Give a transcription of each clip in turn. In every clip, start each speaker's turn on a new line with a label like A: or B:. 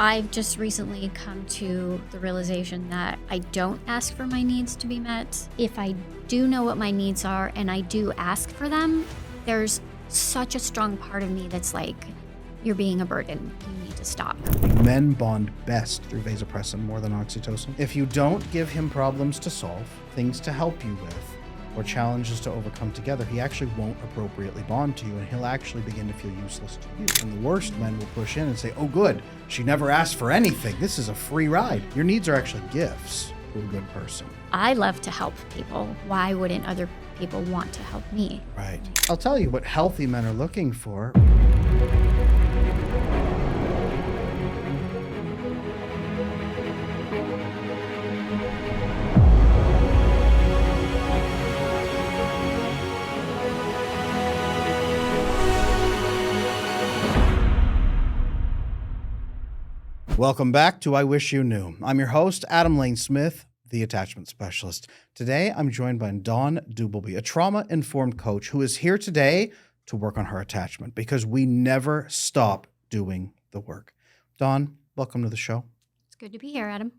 A: I've just recently come to the realization that I don't ask for my needs to be met. If I do know what my needs are and I do ask for them, there's such a strong part of me that's like, you're being a burden. You need to stop.
B: Men bond best through vasopressin more than oxytocin. If you don't give him problems to solve, things to help you with, or challenges to overcome together, he actually won't appropriately bond to you, and he'll actually begin to feel useless to you. And the worst men will push in and say, oh good, she never asked for anything. This is a free ride. Your needs are actually gifts to a good person.
A: I love to help people. Why wouldn't other people want to help me?
B: Right. I'll tell you what healthy men are looking for. Welcome back to I Wish You Knew. I'm your host, Adam Lane Smith, the attachment specialist. Today, I'm joined by Dawn Dubelbeis, a trauma-informed coach who is here today to work on her attachment because we never stop doing the work. Dawn, welcome to the show.
A: It's good to be here, Adam.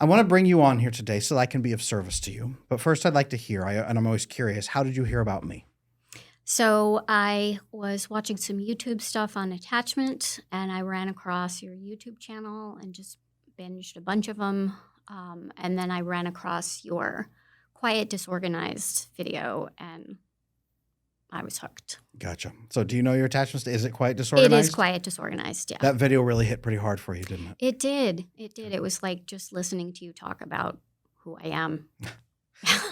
B: I want to bring you on here today so that I can be of service to you. But first, I'd like to hear, and I'm always curious, how did you hear about me?
A: So I was watching some YouTube stuff on attachment, and I ran across your YouTube channel and just binged a bunch of them. And then I ran across your Quiet Disorganized video, and I was hooked.
B: Gotcha. So do you know your attachment? Is it Quiet Disorganized?
A: It is Quiet Disorganized, yeah.
B: That video really hit pretty hard for you, didn't it?
A: It did. It did. It was like just listening to you talk about who I am.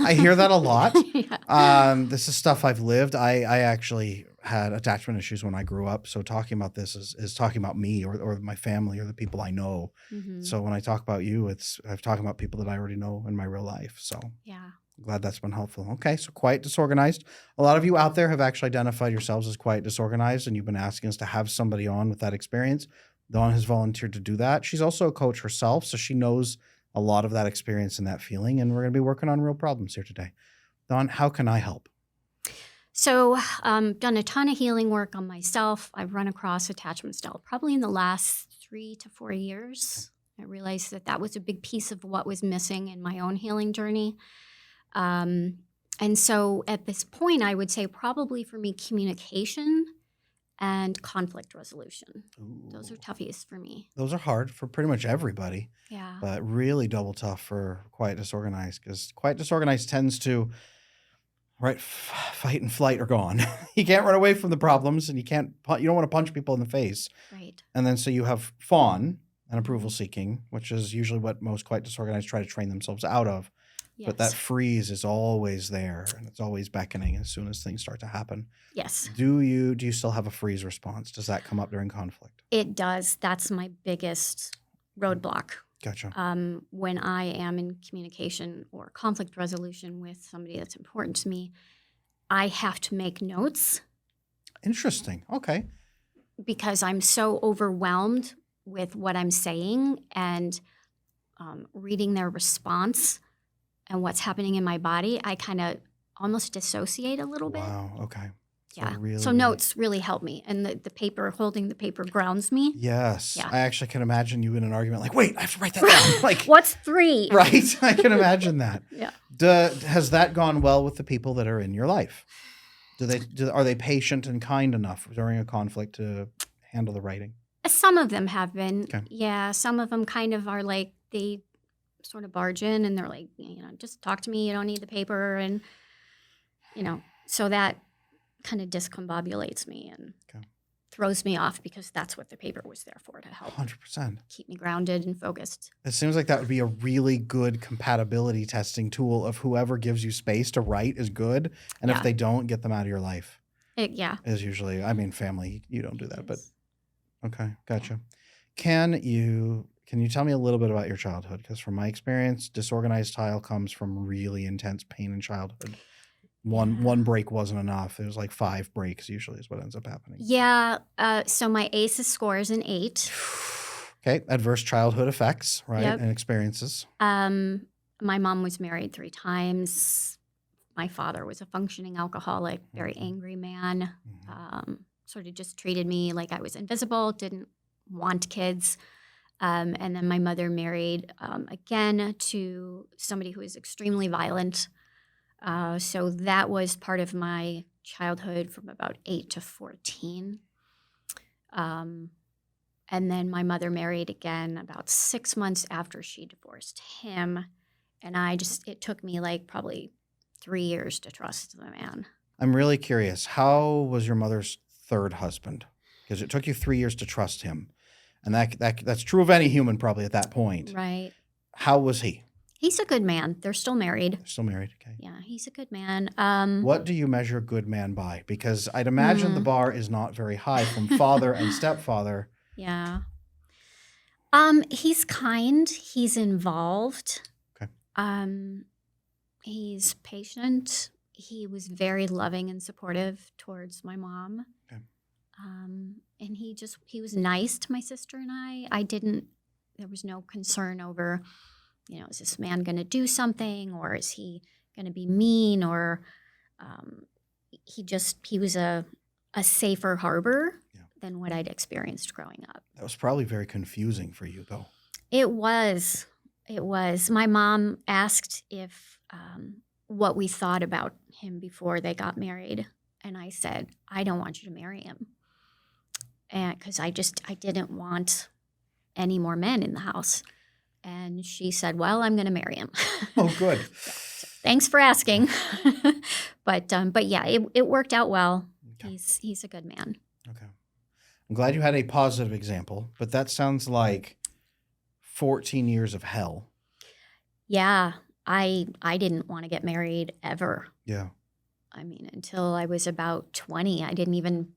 B: I hear that a lot.
A: Yeah.
B: This is stuff I've lived. I actually had attachment issues when I grew up. So talking about this is talking about me or my family or the people I know.
A: Mm-hmm.
B: So when I talk about you, I'm talking about people that I already know in my real life. So
A: Yeah.
B: I'm glad that's been helpful. Okay, so Quiet Disorganized. A lot of you out there have actually identified yourselves as Quiet Disorganized, and you've been asking us to have somebody on with that experience. Dawn has volunteered to do that. She's also a coach herself, so she knows a lot of that experience and that feeling, and we're going to be working on real problems here today. Dawn, how can I help?
A: So done a ton of healing work on myself. I've run across attachment style probably in the last 3 to 4 years. I realized that was a big piece of what was missing in my own healing journey. And so at this point, I would say probably for me, communication and conflict resolution.
B: Ooh.
A: Those are toughiest for me.
B: Those are hard for pretty much everybody,
A: Yeah.
B: but really double tough for Quiet Disorganized because Quiet Disorganized tends to, fight and flight are gone. You can't run away from the problems, and you don't want to punch people in the face.
A: Right.
B: And then so you have fawn and approval seeking, which is usually what most Quiet Disorganized try to train themselves out of.
A: Yes.
B: But that freeze is always there, and it's always beckoning as soon as things start to happen.
A: Yes.
B: Do you still have a freeze response? Does that come up during conflict?
A: It does. That's my biggest roadblock.
B: Gotcha.
A: When I am in communication or conflict resolution with somebody that's important to me, I have to make notes.
B: Interesting. Okay.
A: Because I'm so overwhelmed with what I'm saying and reading their response and what's happening in my body, I kind of almost dissociate a little bit.
B: Wow. Okay.
A: Yeah.
B: really,
A: So notes really help me. And the paper, holding the paper grounds me.
B: Yes.
A: Yeah.
B: I actually can imagine you in an argument like, wait, I have to write that down. Like,
A: What's 3?
B: right. I can imagine that.
A: Yeah.
B: Has that gone well with the people that are in your life? Are they patient and kind enough during a conflict to handle the writing?
A: Some of them have been.
B: Okay.
A: Yeah. Some of them kind of are like, they sort of barge in and they're like, just talk to me. You don't need the paper. And, so that kind of discombobulates me and throws me off because that's what the paper was there for, to help
B: 100%.
A: keep me grounded and focused.
B: It seems like that would be a really good compatibility testing tool of whoever gives you space to write is good. And if they don't, get them out of your life. Is usually, family, you don't do that, but okay. Gotcha. Can you tell me a little bit about your childhood? Because from my experience, disorganized style comes from really intense pain in childhood. One break wasn't enough. It was like 5 breaks usually is what ends up happening.
A: Yeah. So my ACEs score is an 8.
B: Okay. Adverse childhood effects, right?
A: Yep.
B: And experiences.
A: My mom was married 3 times. My father was a functioning alcoholic, very angry man. Sort of just treated me like I was invisible, didn't want kids. And then my mother married again to somebody who was extremely violent. So that was part of my childhood from about 8 to 14. And then my mother married again about 6 months after she divorced him. And it took me like probably 3 years to trust the man.
B: I'm really curious. How was your mother's third husband? Because it took you 3 years to trust him. And that's true of any human probably at that point.
A: Right.
B: How was he?
A: He's a good man. They're still married.
B: They're still married, okay.
A: Yeah, he's a good man.
B: What do you measure good man by? Because I'd imagine the bar is not very high from father and stepfather.
A: Yeah. He's kind. He's involved.
B: Okay.
A: He's patient. He was very loving and supportive towards my mom.
B: Okay.
A: And he was nice to my sister and I. There was no concern over, is this man going to do something, or is he going to be mean, or he was a safer harbor than what I'd experienced growing up.
B: That was probably very confusing for you, though.
A: It was. My mom asked if what we thought about him before they got married, and I said, I don't want you to marry him, and because I didn't want any more men in the house. And she said, well, I'm going to marry him.
B: Oh, good.
A: So thanks for asking. But yeah, it worked out well. Okay. He's a good man.
B: Okay. I'm glad you had a positive example, but that sounds like 14 years of hell.
A: Yeah. I didn't want to get married ever.
B: Yeah.
A: I mean, until I was about 20, I didn't even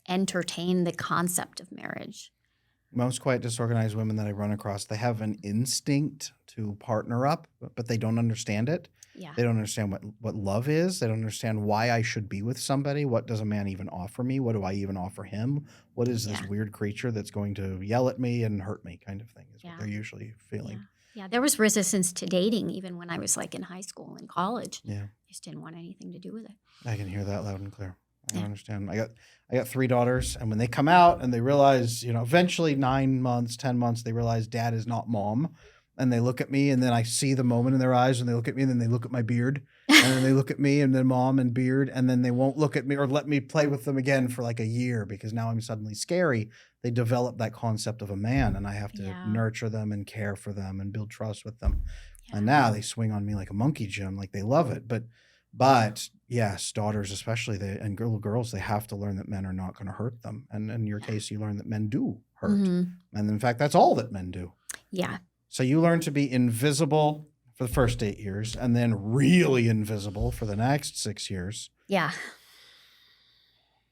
A: entertain the concept of marriage.
B: Most quiet, disorganized women that I run across, they have an instinct to partner up, but they don't understand it.
A: Yeah.
B: They don't understand what love is. They don't understand why I should be with somebody. What does a man even offer me? What do I even offer him? What is this weird creature that's going to yell at me and hurt me, kind of thing, is what they're usually feeling.
A: Yeah, there was resistance to dating even when I was like in high school and college.
B: Yeah.
A: I just didn't want anything to do with it.
B: I can hear that loud and clear. I understand. I got 3 daughters, and when they come out and they realize, eventually 9 months, 10 months, they realize dad is not mom, and they look at me, and then I see the moment in their eyes, and they look at me, and then they look at my beard, and then they look at me, and then mom and beard, and then they won't look at me or let me play with them again for like a year because now I'm suddenly scary. They develop that concept of a man, and I have to nurture them and care for them and build trust with them. Yeah. And now they swing on me like a monkey gym, like they love it, But yes, daughters especially, and little girls, they have to learn that men are not going to hurt them. And in your case, you learn that men do hurt. Mm-hmm. And in fact, that's all that men do.
A: Yeah.
B: So you learn to be invisible for the first 8 years and then really invisible for the next 6 years.
A: Yeah.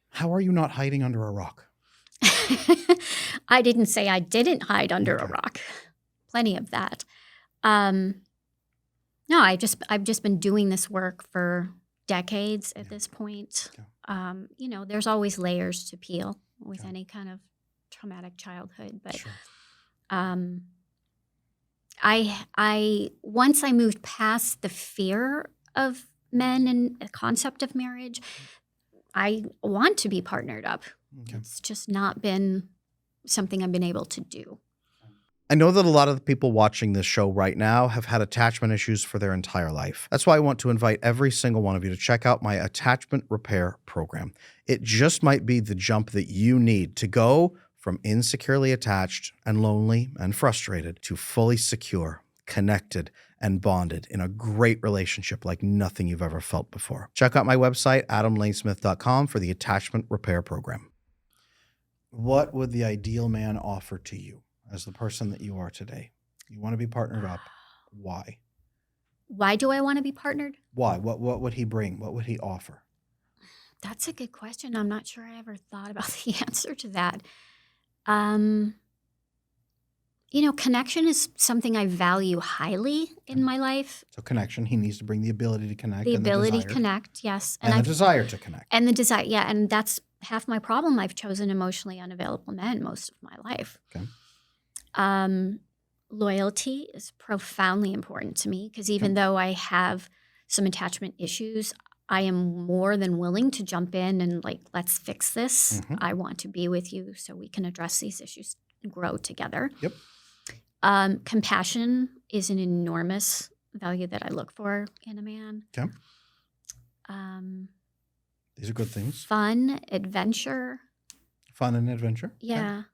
B: How are you not hiding under a rock?
A: I didn't say I didn't hide under a rock. Plenty of that. No, I've just been doing this work for decades at this point. Yeah. There's always layers to peel with any kind of traumatic childhood. But I once I moved past the fear of men and the concept of marriage, I want to be partnered up. Okay. It's just not been something I've been able to do.
B: I know that a lot of the people watching this show right now have had attachment issues for their entire life. That's why I want to invite every single one of you to check out my attachment repair program. It just might be the jump that you need to go from insecurely attached and lonely and frustrated to fully secure, connected, and bonded in a great relationship like nothing you've ever felt before. Check out my website, adamlanesmith.com, for the attachment repair program. What would the ideal man offer to you as the person that you are today? You want to be partnered up. Why?
A: Why do I want to be partnered?
B: Why? What would he bring? What would he offer?
A: That's a good question. I'm not sure I ever thought about the answer to that. Connection is something I value highly in my life.
B: So connection, he needs to bring the ability to connect.
A: The ability to connect, yes.
B: And the desire to connect.
A: And the desire, yeah. And that's half my problem. I've chosen emotionally unavailable men most of my life. Okay. Loyalty is profoundly important to me because even though I have some attachment issues, I am more than willing to jump in and let's fix this. Mm-hmm. I want to be with you so we can address these issues grow together.
B: Yep.
A: Compassion is an enormous value that I look for in a man.
B: Okay. These are good things.
A: Fun, adventure.
B: Fun and adventure.
A: Yeah. Okay.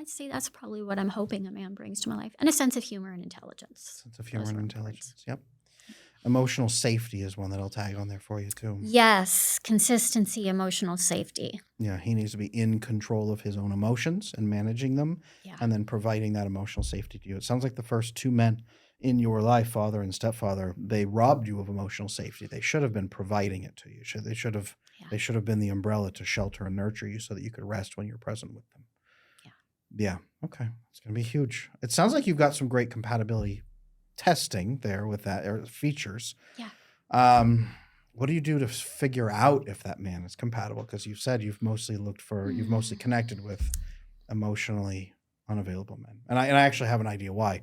A: I'd say that's probably what I'm hoping a man brings to my life. And a sense of humor and intelligence.
B: Sense of humor and intelligence. Yep. Emotional safety is one that I'll tag on there for you too.
A: Yes. Consistency, emotional safety.
B: Yeah. He needs to be in control of his own emotions and managing them and then providing that emotional safety to you. It sounds like the first two men in your life, father and stepfather, they robbed you of emotional safety. They should have been providing it to you. They should have been the umbrella to shelter and nurture you so that you could rest when you're present with them. Yeah. Okay. It's going to be huge. It sounds like you've got some great compatibility testing there with that, or features.
A: Yeah.
B: What do you do to figure out if that man is compatible? Because you've said you've mostly connected with emotionally unavailable men. And I actually have an idea why.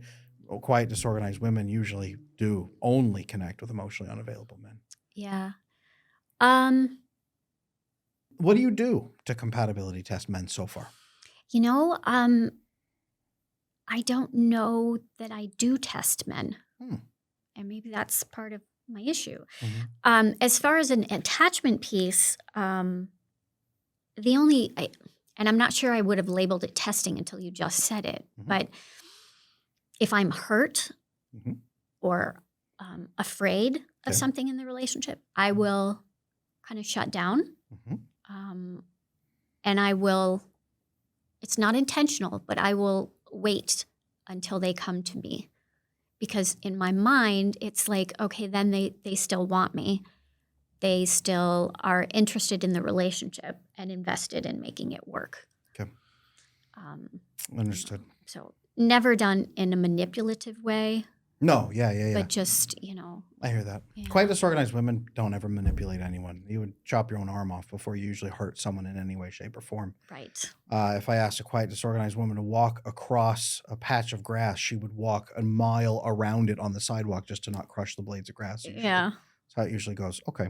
B: Quiet, disorganized women usually do only connect with emotionally unavailable men.
A: Yeah.
B: What do you do to compatibility test men so far?
A: I don't know that I do test men. And maybe that's part of my issue.
B: Mm-hmm.
A: As far as an attachment piece, and I'm not sure I would have labeled it testing until you just said it, but if I'm hurt or afraid of something in the relationship, I will kind of shut down. And I will, it's not intentional, but I will wait until they come to me. Because in my mind, it's like, okay, then they still want me. They still are interested in the relationship and invested in making it work.
B: Okay. Understood.
A: So never done in a manipulative way.
B: No, yeah.
A: But just,
B: I hear that. Yeah. Quiet, disorganized women don't ever manipulate anyone. You would chop your own arm off before you usually hurt someone in any way, shape, or form.
A: Right.
B: If I asked a quiet, disorganized woman to walk across a patch of grass, she would walk a mile around it on the sidewalk just to not crush the blades of grass. Usually.
A: Yeah.
B: That's how it usually goes. Okay.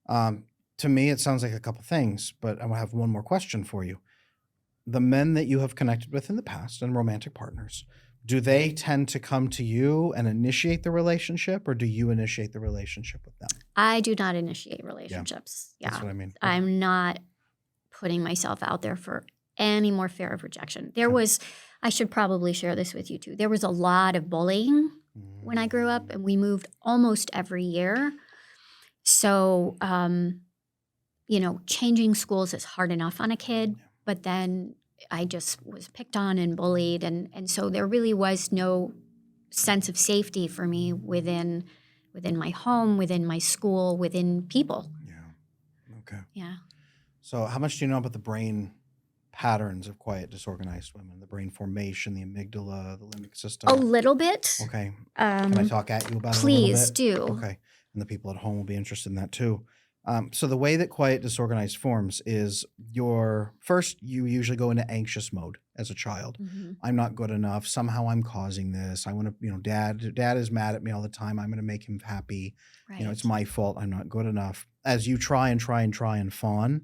B: To me, it sounds like a couple things, but I have one more question for you. The men that you have connected with in the past and romantic partners, do they tend to come to you and initiate the relationship, or do you initiate the relationship with them?
A: I do not initiate relationships. Yeah.
B: That's what I mean.
A: I'm not putting myself out there for any more fear of rejection. I should probably share this with you too. There was a lot of bullying when I grew up, and we moved almost every year. So, changing schools is hard enough on a kid, but then I just was picked on and bullied. And so there really was no sense of safety for me within my home, within my school, within people.
B: Yeah. Okay.
A: Yeah.
B: So how much do you know about the brain patterns of quiet, disorganized women? The brain formation, the amygdala, the limbic system?
A: A little bit.
B: Okay. Can I talk at you about it a little bit?
A: Please do.
B: Okay. And the people at home will be interested in that too. So the way that quiet, disorganized forms is you usually go into anxious mode as a child. I'm not good enough. Somehow I'm causing this. I want to, dad is mad at me all the time. I'm going to make him happy.
A: Right.
B: It's my fault. I'm not good enough. As you try and fawn,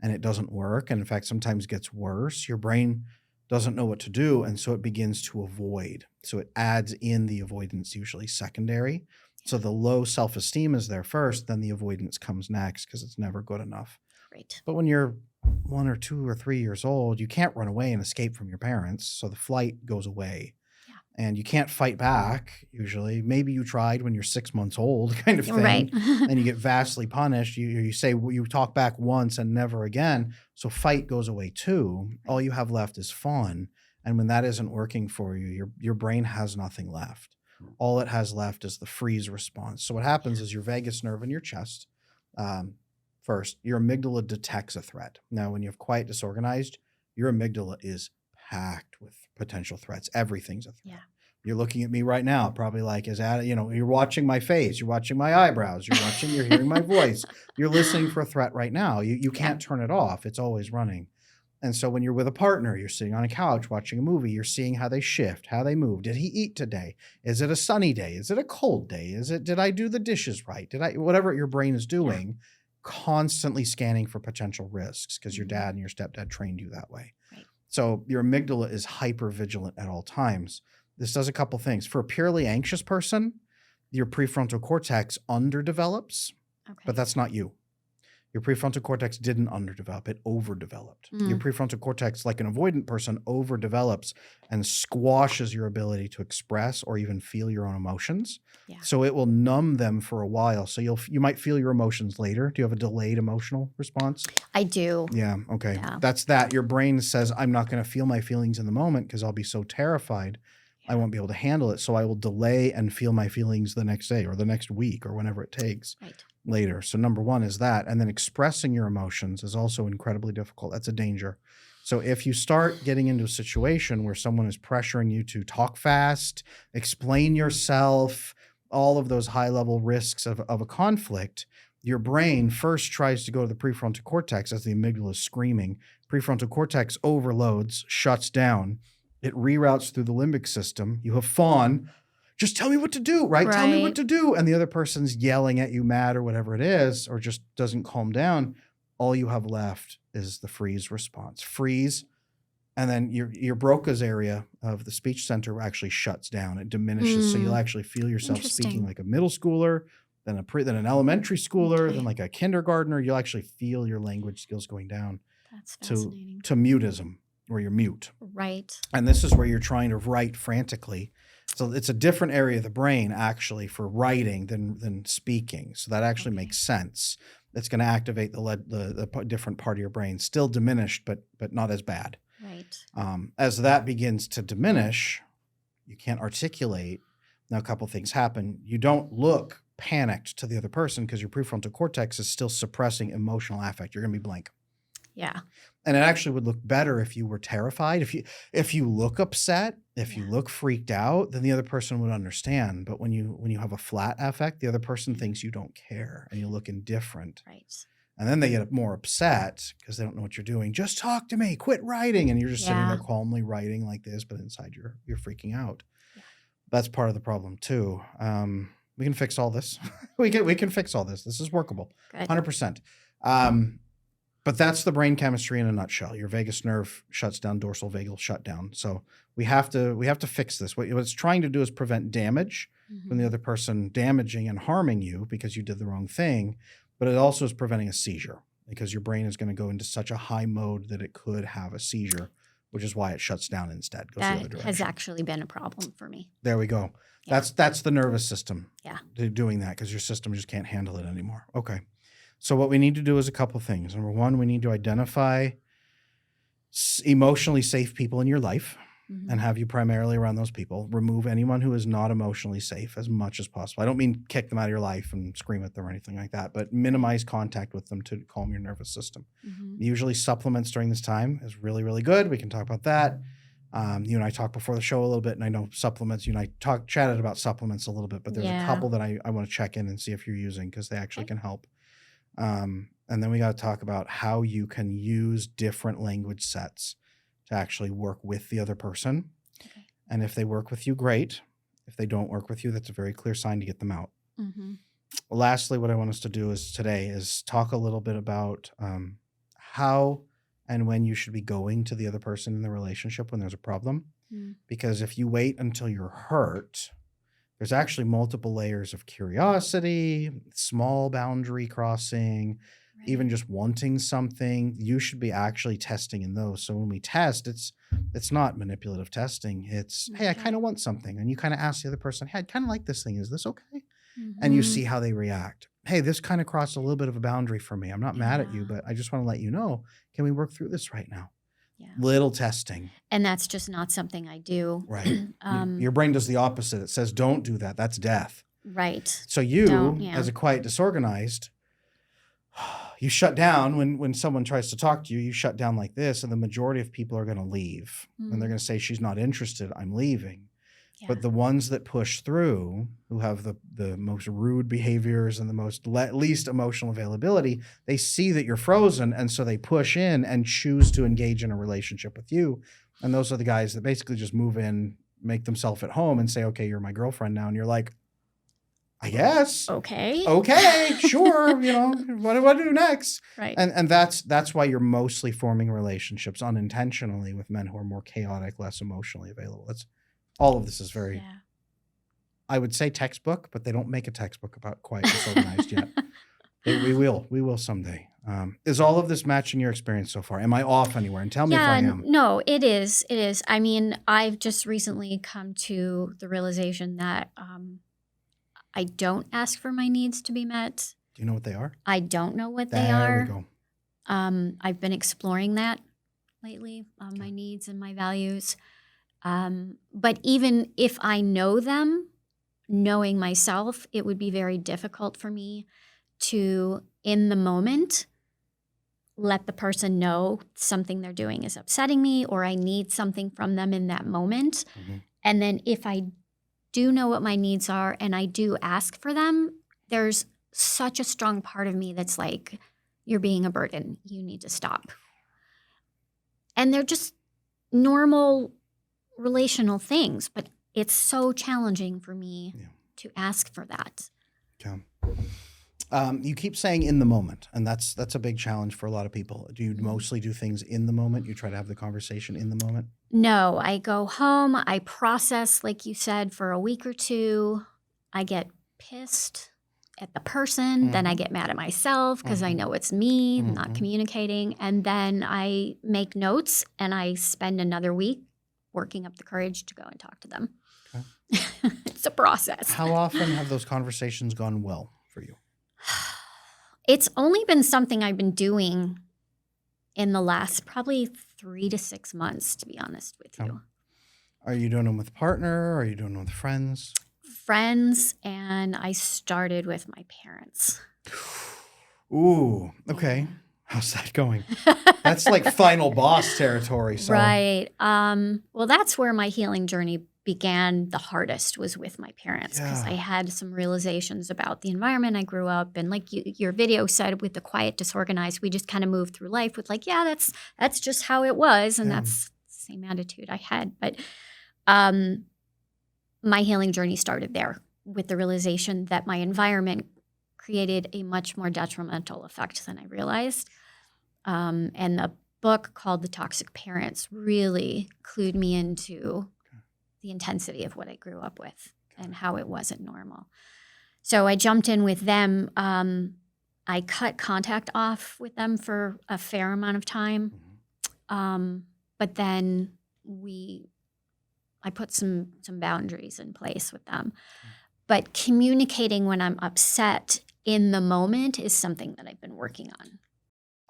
B: and it doesn't work, and in fact, sometimes gets worse, your brain doesn't know what to do, and so it begins to avoid. So it adds in the avoidance, usually secondary. So the low self-esteem is there first, then the avoidance comes next because it's never good enough.
A: Right.
B: But when you're 1 or 2 or 3 years old, you can't run away and escape from your parents, so the flight goes away. Yeah. And you can't fight back, usually. Maybe you tried when you're 6 months old, kind of thing.
A: Right.
B: And you get vastly punished. You say you talk back once and never again, so fight goes away too. All you have left is fawn. And when that isn't working for you, your brain has nothing left. All it has left is the freeze response. So what happens is your vagus nerve in your chest, first, your amygdala detects a threat. Now, when you have quiet, disorganized, your amygdala is packed with potential threats. Everything's a threat. Yeah. You're looking at me right now, probably like, you're watching my face, you're watching my eyebrows, you're hearing my voice. You're listening for a threat right now. You can't turn it off. It's always running. And so when you're with a partner, you're sitting on a couch watching a movie, you're seeing how they shift, how they move. Did he eat today? Is it a sunny day? Is it a cold day? Did I do the dishes right? Whatever your brain is doing, constantly scanning for potential risks because your dad and your stepdad trained you that way.
A: Right.
B: So your amygdala is hyper vigilant at all times. This does a couple things. For a purely anxious person, your prefrontal cortex underdevelops, but that's not you. Your prefrontal cortex didn't underdevelop, it overdeveloped. Your prefrontal cortex, like an avoidant person, overdevelops and squashes your ability to express or even feel your own emotions. Yeah. So it will numb them for a while. So you might feel your emotions later. Do you have a delayed emotional response?
A: I do.
B: Yeah, okay. Yeah. That's that. Your brain says, I'm not going to feel my feelings in the moment because I'll be so terrified. I won't be able to handle it. So I will delay and feel my feelings the next day or the next week or whenever it takes later. So number one is that. And then expressing your emotions is also incredibly difficult. That's a danger. So if you start getting into a situation where someone is pressuring you to talk fast, explain yourself, all of those high level risks of a conflict, your brain first tries to go to the prefrontal cortex as the amygdala is screaming. Prefrontal cortex overloads, shuts down. It reroutes through the limbic system. You have fawn. Just tell me what to do, right? Tell me what to do. And the other person's yelling at you, mad or whatever it is, or just doesn't calm down. All you have left is the freeze response. Freeze. And then your Broca's area of the speech center actually shuts down. It diminishes. So you'll actually feel yourself speaking like a middle schooler, then an elementary schooler, then like a kindergartner. You'll actually feel your language skills going down. That's fascinating. To mutism, where you're mute.
A: Right.
B: And this is where you're trying to write frantically. So it's a different area of the brain actually for writing than speaking. So that actually makes sense. It's going to activate the different part of your brain, still diminished, but not as bad.
A: Right.
B: As that begins to diminish, you can't articulate. Now a couple things happen. You don't look panicked to the other person because your prefrontal cortex is still suppressing emotional affect. You're going to be blank.
A: Yeah.
B: And it actually would look better if you were terrified. If you look upset, if you look freaked out, then the other person would understand. But when you have a flat affect, the other person thinks you don't care and you look indifferent.
A: Right.
B: And then they get more upset because they don't know what you're doing. Just talk to me, quit writing. And you're just sitting there calmly writing like this, but inside you're freaking out. Yeah. That's part of the problem too. We can fix all this. we can fix all this. This is workable. Good. 100%. But that's the brain chemistry in a nutshell. Your vagus nerve shuts down, dorsal vagal shutdown. So we have to fix this. What it's trying to do is prevent damage from the other person damaging and harming you because you did the wrong thing. But it also is preventing a seizure because your brain is going to go into such a high mode that it could have a seizure, which is why it shuts down instead. Goes the other direction.
A: Has actually been a problem for me.
B: There we go. Yeah. That's the nervous system.
A: Yeah.
B: Doing that because your system just can't handle it anymore. Okay. So what we need to do is a couple things. Number one, we need to identify emotionally safe people in your life and have you primarily around those people. Remove anyone who is not emotionally safe as much as possible. I don't mean kick them out of your life and scream at them or anything like that, but minimize contact with them to calm your nervous system. Usually supplements during this time is really, really good. We can talk about that. You and I talked before the show a little bit, and I know supplements. You and I chatted about supplements a little bit, but there's a couple that I want to check in and see if you're using because they actually can help. And then we got to talk about how you can use different language sets to actually work with the other person. Okay. And if they work with you, great. If they don't work with you, that's a very clear sign to get them out. Lastly, what I want us to do today is talk a little bit about how and when you should be going to the other person in the relationship when there's a problem. Because if you wait until you're hurt, there's actually multiple layers of curiosity, small boundary crossing, even just wanting something. You should be actually testing in those. So when we test, it's not manipulative testing. It's, hey, I kind of want something. And you kind of ask the other person, hey, I'd kind of like this thing. Is this okay? And you see how they react. Hey, this kind of crossed a little bit of a boundary for me. I'm not mad at you, but I just want to let you know, can we work through this right now? Yeah. Little testing.
A: And that's just not something I do.
B: Right. Your brain does the opposite. It says, don't do that. That's death.
A: Right.
B: So as a quiet disorganized, you shut down when someone tries to talk to you, you shut down like this, and the majority of people are going to leave. And they're going to say, she's not interested. I'm leaving. Yeah. But the ones that push through, who have the most rude behaviors and the most least emotional availability, they see that you're frozen, and so they push in and choose to engage in a relationship with you. And those are the guys that basically just move in, make themselves at home, and say, okay, you're my girlfriend now. And you're like, I guess.
A: Okay.
B: Okay, sure. What do I do next?
A: Right.
B: And that's why you're mostly forming relationships unintentionally with men who are more chaotic, less emotionally available. All of this is very, I would say textbook, but they don't make a textbook about quiet disorganized yet. We will someday. Is all of this matching your experience so far? Am I off anywhere? And tell me if I am.
A: No, it is. It is. I mean, I've just recently come to the realization that I don't ask for my needs to be met.
B: Do you know what they are?
A: I don't know what they are.
B: There we go.
A: I've been exploring that lately, my needs and my values. But even if I know them, knowing myself, it would be very difficult for me to, in the moment, let the person know something they're doing is upsetting me or I need something from them in that moment.
B: Mm-hmm.
A: And then if I do know what my needs are and I do ask for them, there's such a strong part of me that's like, you're being a burden. You need to stop. And they're just normal relational things, but it's so challenging for me to ask for that.
B: Yeah. You keep saying in the moment, and that's a big challenge for a lot of people. Do you mostly do things in the moment? You try to have the conversation in the moment?
A: No, I go home, I process, like you said, for a week or two. I get pissed at the person, then I get mad at myself because I know it's me not communicating, and then I make notes and I spend another week working up the courage to go and talk to them. Okay. It's a process.
B: How often have those conversations gone well for you?
A: It's only been something I've been doing in the last probably 3 to 6 months, to be honest with you.
B: Are you doing them with a partner? Or are you doing them with friends?
A: Friends, and I started with my parents.
B: Ooh, okay. How's that going? That's like final boss territory. So.
A: Right. Well, that's where my healing journey began the hardest, was with my parents, because I had some realizations about the environment I grew up in. Like your video said, with the quiet disorganized, we just kind of moved through life with like, that's just how it was. And that's the same attitude I had. But my healing journey started there with the realization that my environment created a much more detrimental effect than I realized. And the book called The Toxic Parents really clued me into the intensity of what I grew up with and how it wasn't normal. So I jumped in with them. I cut contact off with them for a fair amount of time. But then I put some boundaries in place with them. But communicating when I'm upset in the moment is something that I've been working on.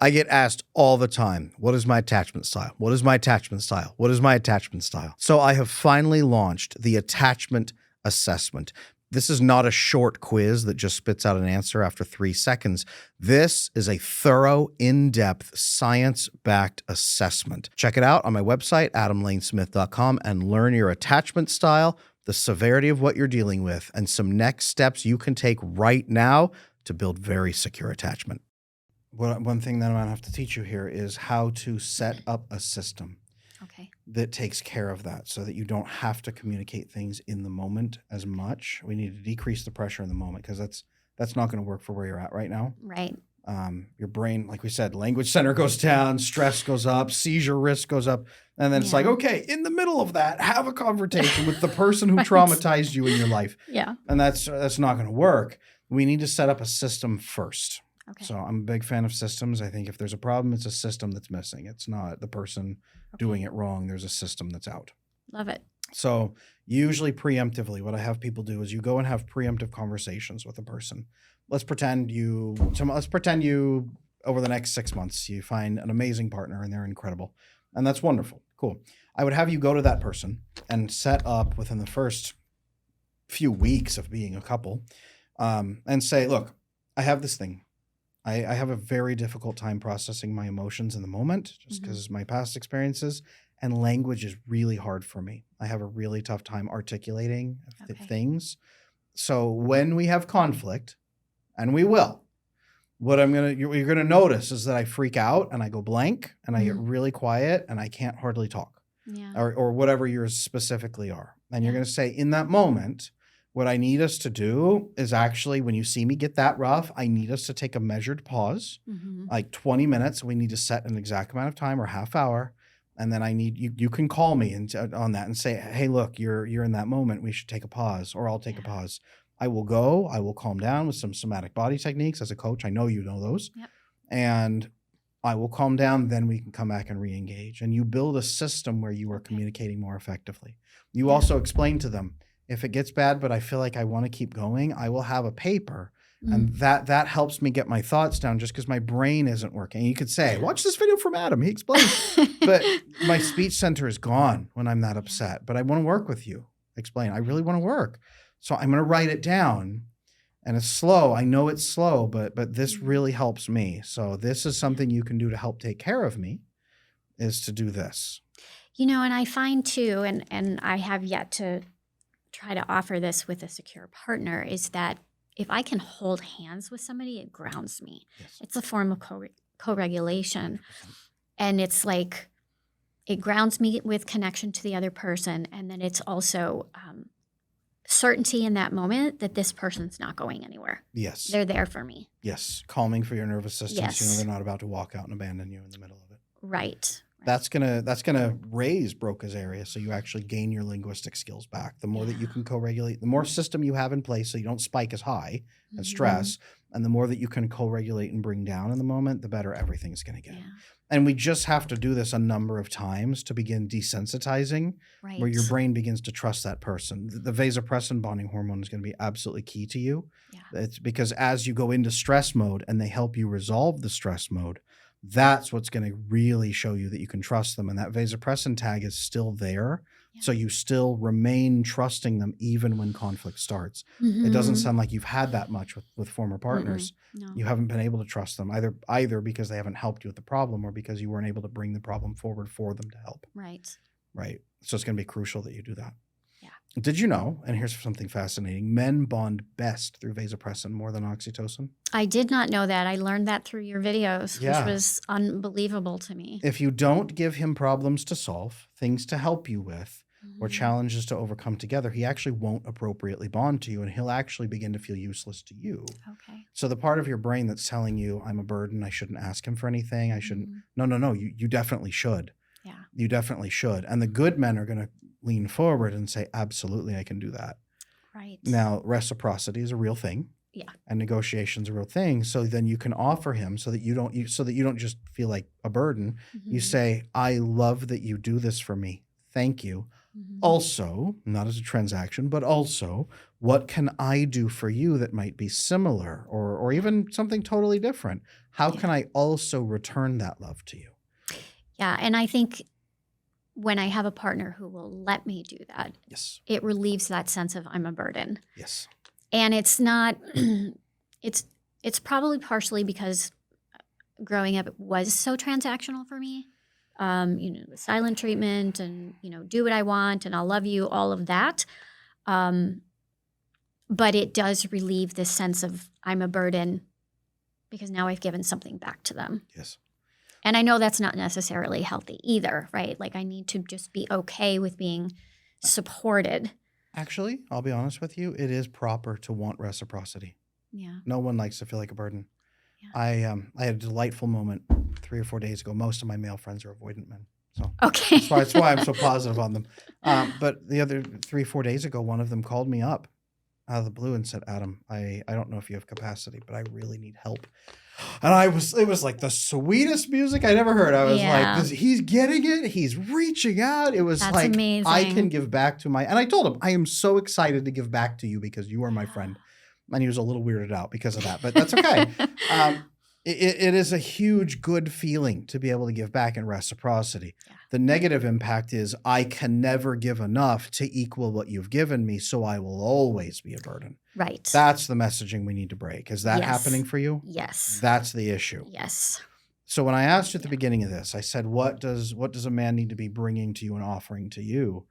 B: I get asked all the time, what is my attachment style? What is my attachment style? What is my attachment style? So I have finally launched the attachment assessment. This is not a short quiz that just spits out an answer after 3 seconds. This is a thorough, in-depth, science-backed assessment. Check it out on my website, adamlanesmith.com, and learn your attachment style, the severity of what you're dealing with, and some next steps you can take right now to build very secure attachment. One thing that I'm going to have to teach you here is how to set up a system that takes care of that so that you don't have to communicate things in the moment as much. We need to decrease the pressure in the moment because that's not going to work for where you're at right now.
A: Right.
B: Your brain, like we said, language center goes down, stress goes up, seizure risk goes up. And then it's like, okay, in the middle of that, have a conversation with the person who traumatized you in your life.
A: Yeah.
B: And that's not going to work. We need to set up a system first.
A: Okay.
B: So I'm a big fan of systems. I think if there's a problem, it's a system that's missing. It's not the person doing it wrong. There's a system that's out.
A: Love it.
B: So usually preemptively, what I have people do is you go and have preemptive conversations with a person. Let's pretend you over the next 6 months, you find an amazing partner and they're incredible. And that's wonderful. Cool. I would have you go to that person and set up within the first few weeks of being a couple and say, look, I have this thing. I have a very difficult time processing my emotions in the moment just because of my past experiences, and language is really hard for me. I have a really tough time articulating things. So when we have conflict, and we will, you're gonna notice is that I freak out and I go blank and I get really quiet and I can't hardly talk, or whatever yours specifically are. And you're gonna say in that moment, What I need us to do is actually, when you see me get that rough, I need us to take a measured pause, like 20 minutes. We need to set an exact amount of time or half hour. And then I need you can call me on that and say, hey, look, you're in that moment. We should take a pause, or I'll take a pause. I will calm down with some somatic body techniques. As a coach, I know you know those.
A: Yep.
B: And I will calm down, then we can come back and re-engage. And you build a system where you are communicating more effectively. You also explain to them, if it gets bad, but I feel like I want to keep going, I will have a paper. And that helps me get my thoughts down just because my brain isn't working. You could say, watch this video from Adam. He explains. But my speech center is gone when I'm that upset. But I want to work with you. Explain. I really want to work. So I'm going to write it down. And it's slow. I know it's slow, but this really helps me. So this is something you can do to help take care of me, is to do this.
A: And I find too, and I have yet to try to offer this with a secure partner, is that if I can hold hands with somebody, it grounds me. Yes. It's a form of co-regulation. 100%. And it's like, it grounds me with connection to the other person. And then it's also certainty in that moment that this person's not going anywhere.
B: Yes.
A: They're there for me.
B: Yes. Calming for your nervous system.
A: Yes.
B: So they're not about to walk out and abandon you in the middle of it.
A: Right.
B: That's gonna raise Broca's area, so you actually gain your linguistic skills back. The more that you can co-regulate, the more system you have in place, so you don't spike as high and stress, and the more that you can co-regulate and bring down in the moment, the better everything's gonna get. Yeah. And we just have to do this a number of times to begin desensitizing, where your brain begins to trust that person. The vasopressin bonding hormone is going to be absolutely key to you. Yeah. It's because as you go into stress mode and they help you resolve the stress mode, that's what's going to really show you that you can trust them. And that vasopressin tag is still there. Yeah. So you still remain trusting them even when conflict starts. It doesn't sound like you've had that much with former partners. No. You haven't been able to trust them either because they haven't helped you with the problem, or because you weren't able to bring the problem forward for them to help. Right. So it's going to be crucial that you do that. Yeah. Did you know, and here's something fascinating, men bond best through vasopressin more than oxytocin? I did not know that. I learned that through your videos, which was unbelievable to me. If you don't give him problems to solve, things to help you with, or challenges to overcome together, he actually won't appropriately bond to you, and he'll actually begin to feel useless to you. Okay. So the part of your brain that's telling you, I'm a burden, I shouldn't ask him for anything, I shouldn't. No, you definitely should. Yeah. You definitely should. And the good men are going to lean forward and say, absolutely, I can do that. Right. Now, reciprocity is a real thing. Yeah. And negotiation's a real thing. So then you can offer him so that you don't just feel like a burden. You say, I love that you do this for me. Thank you. Also, not as a transaction, but also, what can I do for you that might be similar or even something totally different? How can I also return that love to you? Yeah. And I think when I have a partner who will let me do that, it relieves that sense of I'm a burden. Yes. And it's not, it's probably partially because growing up was so transactional for me. The silent treatment and, do what I want and I'll love you, all of that. But it does relieve this sense of I'm a burden because now I've given something back to them. Yes. And I know that's not necessarily healthy either, right? Like I need to just be okay with being supported. Actually, I'll be honest with you, it is proper to want reciprocity. Yeah. No one likes to feel like a burden. Yeah. I had a delightful moment 3 or 4 days ago. Most of my male friends are avoidant men. So that's why I'm so positive on them. But the other 3 or 4 days ago, one of them called me up out of the blue and said, Adam, I don't know if you have capacity, but I really need help. And it was like the sweetest music I'd ever heard. I was like, he's getting it. He's reaching out. It was like, amazing. I can give back to and I told him, I am so excited to give back to you because you are my friend. And he was a little weirded out because of that, but that's okay. It is a huge good feeling to be able to give back in reciprocity. Yeah. The negative impact is I can never give enough to equal what you've given me, so I will always be a burden. Right. That's the messaging we need to break. Is that happening for you? Yes. That's the issue. Yes. So when I asked you at the beginning of this, I said, what does a man need to be bringing to you and offering to you?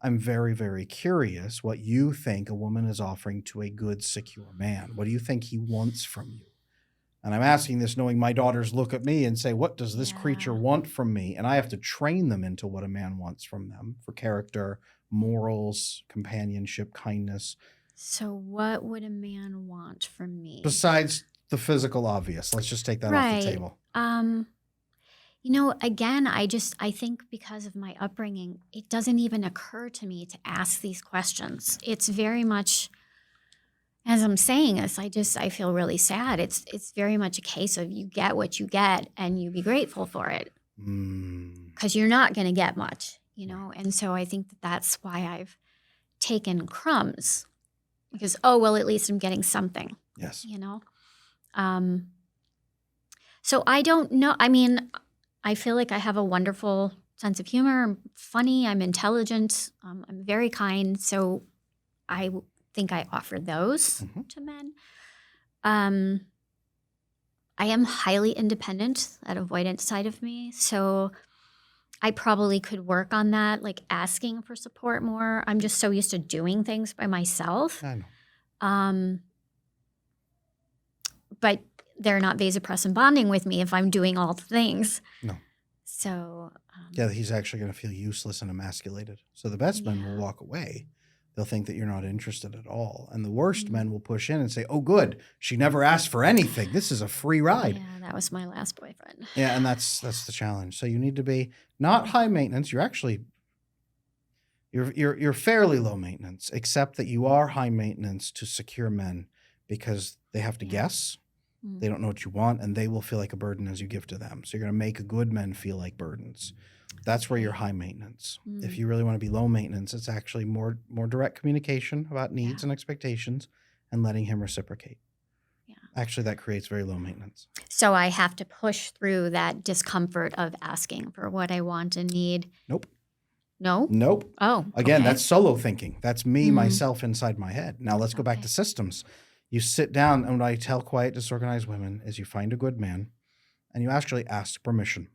B: I'm very, very curious what you think a woman is offering to a good, secure man. What do you think he wants from you? And I'm asking this knowing my daughters look at me and say, what does this creature want from me? And I have to train them into what a man wants from them for character, morals, companionship, kindness.
A: So what would a man want from me?
B: Besides the physical obvious. Let's just take that off the table.
A: Again, I think because of my upbringing, it doesn't even occur to me to ask these questions. It's very much, as I'm saying this, I feel really sad. It's very much a case of you get what you get and you be grateful for it. Because you're not going to get much, And so I think that's why I've taken crumbs. Because, at least I'm getting something.
B: Yes.
A: So I don't know. I mean, I feel like I have a wonderful sense of humor. I'm funny. I'm intelligent. I'm very kind. So I think I offer those to men. I am highly independent, that avoidant side of me. So I probably could work on that, like asking for support more. I'm just so used to doing things by myself.
B: I know.
A: But they're not vasopressin bonding with me if I'm doing all the things.
B: No.
A: So.
B: Yeah, he's actually going to feel useless and emasculated. So the best men will walk away. They'll think that you're not interested at all. And the worst men will push in and say, oh, good. She never asked for anything. This is a free ride.
A: Yeah, that was my last boyfriend.
B: Yeah, and that's the challenge. So you need to be not high maintenance. You're actually you're fairly low maintenance, except that you are high maintenance to secure men because they have to guess. They don't know what you want, and they will feel like a burden as you give to them. So you're going to make good men feel like burdens. That's where you're high maintenance. If you really want to be low maintenance, it's actually more direct communication about needs and expectations and letting him reciprocate. Yeah. Actually, that creates very low maintenance.
A: So I have to push through that discomfort of asking for what I want and need.
B: Nope.
A: No?
B: Nope.
A: Oh,
B: Again, that's solo thinking. That's me, myself inside my head. Now let's go back to systems. You sit down, and what I tell quiet, disorganized women is you find a good man, and you actually ask permission.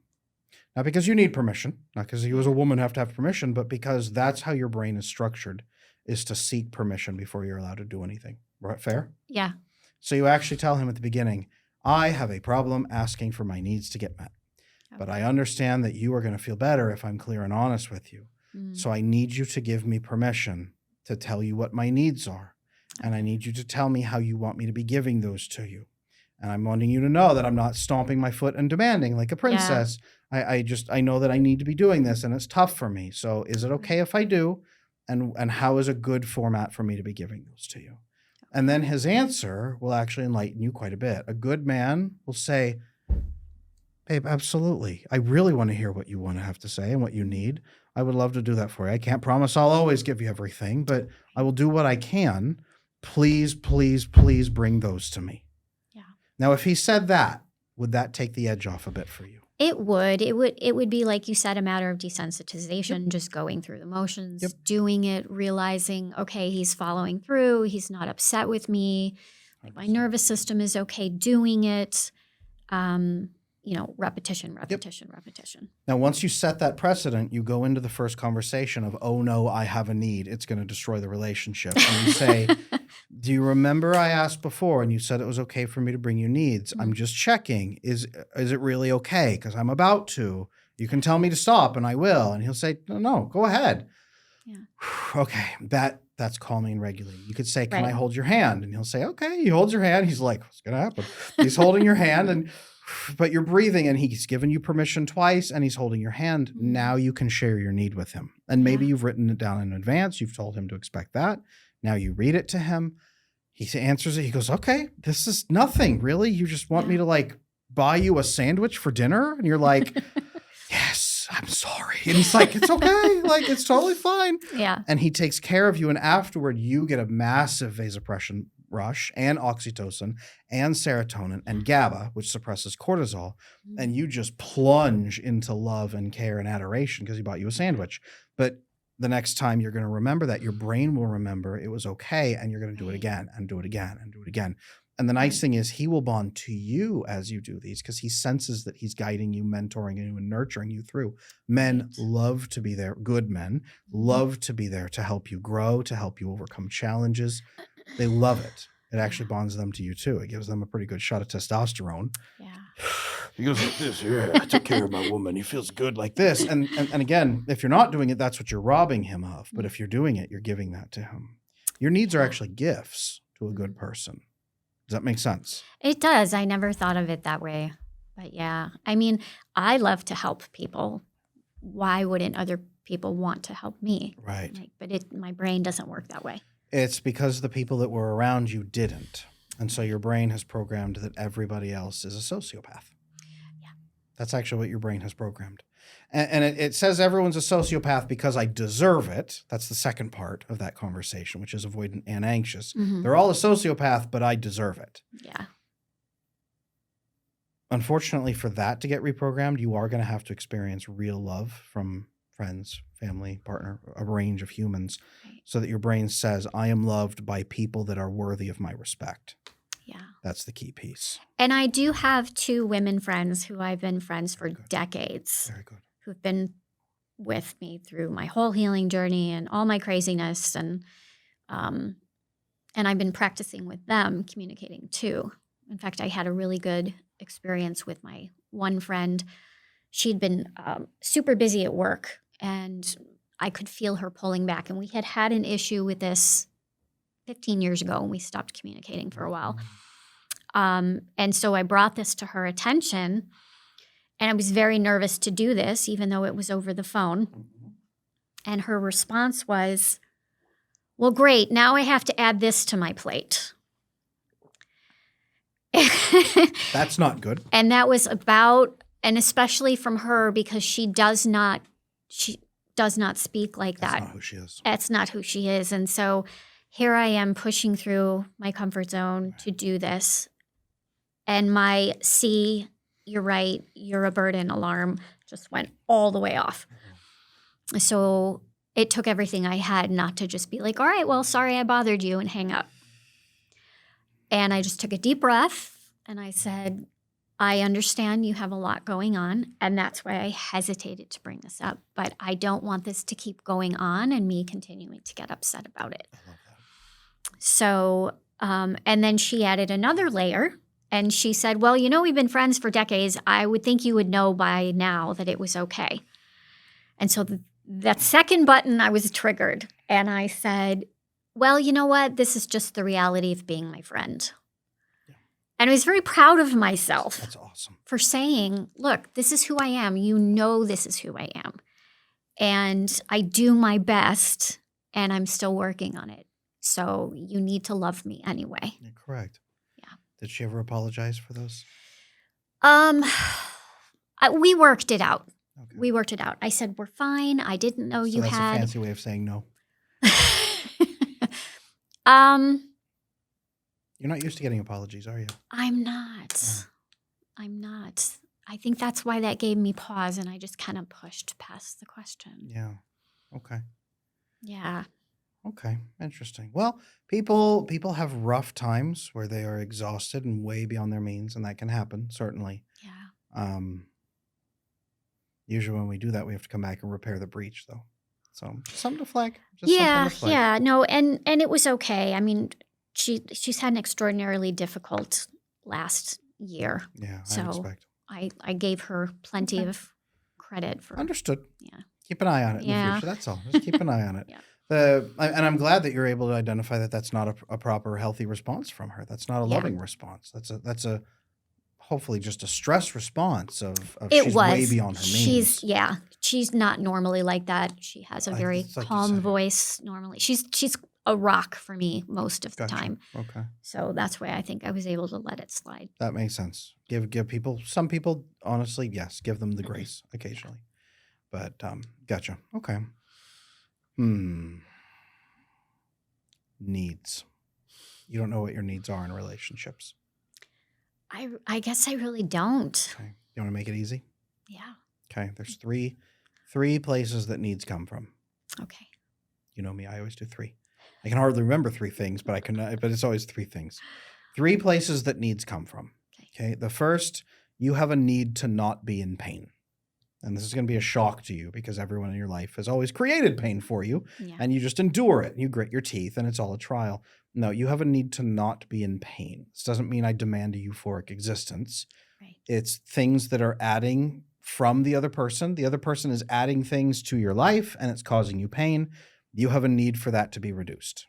B: Not because you need permission, not because you as a woman have to have permission, but because that's how your brain is structured, is to seek permission before you're allowed to do anything. Right? Fair?
A: Yeah.
B: So you actually tell him at the beginning, I have a problem asking for my needs to get met. Okay. But I understand that you are going to feel better if I'm clear and honest with you. So I need you to give me permission to tell you what my needs are. And I need you to tell me how you want me to be giving those to you. And I'm wanting you to know that I'm not stomping my foot and demanding like a princess. Yeah. I know that I need to be doing this, and it's tough for me. So is it okay if I do? And how is a good format for me to be giving those to you? And then his answer will actually enlighten you quite a bit. A good man will say, babe, absolutely. I really want to hear what you want to have to say and what you need. I would love to do that for you. I can't promise I'll always give you everything, but I will do what I can. Please, please, please bring those to me. Yeah. Now, if he said that, would that take the edge off a bit for you?
A: It would. It would be, like you said, a matter of desensitization, just going through the motions, doing it, realizing, okay, he's following through. He's not upset with me. My nervous system is okay doing it. Repetition.
B: Now, once you set that precedent, you go into the first conversation of, oh, no, I have a need. It's going to destroy the relationship. And you say, do you remember I asked before and you said it was okay for me to bring you needs? I'm just checking. Is it really okay? Because I'm about to. You can tell me to stop and I will. And he'll say, no, go ahead. Yeah. Okay, that's calming and regulating. You could say, can I hold your hand? And he'll say, okay. He holds your hand. He's like, what's going to happen? He's holding your hand but you're breathing, and he's given you permission twice, and he's holding your hand. Now you can share your need with him. And maybe you've written it down in advance. You've told him to expect that. Now you read it to him. He answers it. He goes, okay, this is nothing, really. You just want me to, buy you a sandwich for dinner? And you're like, yes, I'm sorry. And he's like, it's okay. It's totally fine. Yeah. And he takes care of you. And afterward, you get a massive vasopressin rush and oxytocin and serotonin and GABA, which suppresses cortisol, and you just plunge into love and care and adoration because he bought you a sandwich. But the next time you're going to remember that, your brain will remember it was okay, and you're going to do it again and do it again and do it again. And the nice thing is he will bond to you as you do these because he senses that he's guiding you, mentoring you, and nurturing you through. Men love to be there. Good men love to be there to help you grow, to help you overcome challenges. They love it. It actually bonds them to you too. It gives them a pretty good shot of testosterone. Yeah. He goes like this. Yeah, I took care of my woman. He feels good like this. And again, if you're not doing it, that's what you're robbing him of. But if you're doing it, you're giving that to him. Your needs are actually gifts to a good person. Does that make sense?
A: It does. I never thought of it that way. But yeah, I mean, I love to help people. Why wouldn't other people want to help me?
B: Right.
A: But my brain doesn't work that way.
B: It's because the people that were around you didn't. And so your brain has programmed that everybody else is a sociopath.
A: Yeah.
B: That's actually what your brain has programmed. And it says everyone's a sociopath because I deserve it. That's the second part of that conversation, which is avoidant and anxious.
A: Mm-hmm.
B: They're all a sociopath, but I deserve it.
A: Yeah.
B: Unfortunately, for that to get reprogrammed, you are going to have to experience real love from friends, family, partner, a range of humans, so that your brain says, I am loved by people that are worthy of my respect.
A: Yeah.
B: That's the key piece.
A: And I do have 2 women friends who I've been friends for decades.
B: Very good.
A: Who've been with me through my whole healing journey and all my craziness. And I've been practicing with them, communicating too. In fact, I had a really good experience with my one friend. She'd been super busy at work, and I could feel her pulling back. And we had an issue with this 15 years ago, and we stopped communicating for a while. And so I brought this to her attention, and I was very nervous to do this, even though it was over the phone. And her response was, well, great, now I have to add this to my plate.
B: That's not good.
A: And that was about, and especially from her, because she does not speak like that.
B: That's not who she is.
A: That's not who she is. And so here I am pushing through my comfort zone to do this. And my "see, you're right, you're a burden" alarm just went all the way off. So it took everything I had not to just be like, all right, well, sorry I bothered you, and hang up. And I just took a deep breath and I said, I understand you have a lot going on, and that's why I hesitated to bring this up. But I don't want this to keep going on and me continuing to get upset about it.
B: I love that.
A: So, and then she added another layer, and she said, well, we've been friends for decades. I would think you would know by now that it was okay. And so that second button, I was triggered. And I said, well, you know what? This is just the reality of being my friend. Yeah. And I was very proud of myself.
B: That's awesome.
A: For saying, look, this is who I am. This is who I am. And I do my best, and I'm still working on it. So you need to love me anyway.
B: You're correct.
A: Yeah.
B: Did she ever apologize for those?
A: We worked it out.
B: Okay.
A: We worked it out. I said, we're fine. I didn't know you
B: that's
A: had.
B: a fancy way of saying no. You're not used to getting apologies, are you?
A: I'm not.
B: Oh.
A: I'm not. I think that's why that gave me pause, and I just kind of pushed past the question.
B: Yeah. Okay.
A: Yeah.
B: Okay. Interesting. Well, people have rough times where they are exhausted and way beyond their means, and that can happen, certainly.
A: Yeah.
B: Usually when we do that, we have to come back and repair the breach, though. So something to flag.
A: Yeah. No, and it was okay. I mean, she's had an extraordinarily difficult last year.
B: Yeah, I
A: so
B: expect.
A: I gave her plenty of credit for.
B: Understood.
A: Yeah.
B: Keep an eye on it in the future. That's all. Just keep an eye on it.
A: Yeah.
B: And I'm glad that you're able to identify that that's not a proper, healthy response from her. That's not a loving response. That's a hopefully just a stress response of she's way beyond her means.
A: She's not normally like that. She has a very calm voice normally. She's a rock for me most of the time.
B: Okay.
A: So that's why I think I was able to let it slide.
B: That makes sense. Give some people, honestly, yes, give them the grace occasionally. But gotcha. Okay. Needs. You don't know what your needs are in relationships.
A: I guess I really don't.
B: Okay. You want to make it easy?
A: Yeah.
B: Okay. There's three places that needs come from.
A: Okay.
B: You know me, I always do 3. I can hardly remember 3 things, but it's always 3 things. 3 places that needs come from. Okay. The first, you have a need to not be in pain. And this is going to be a shock to you because everyone in your life has always created pain for you, and you just endure it. You grit your teeth, and it's all a trial. No, you have a need to not be in pain. This doesn't mean I demand a euphoric existence.
A: Right.
B: It's things that are adding from the other person. The other person is adding things to your life, and it's causing you pain. You have a need for that to be reduced.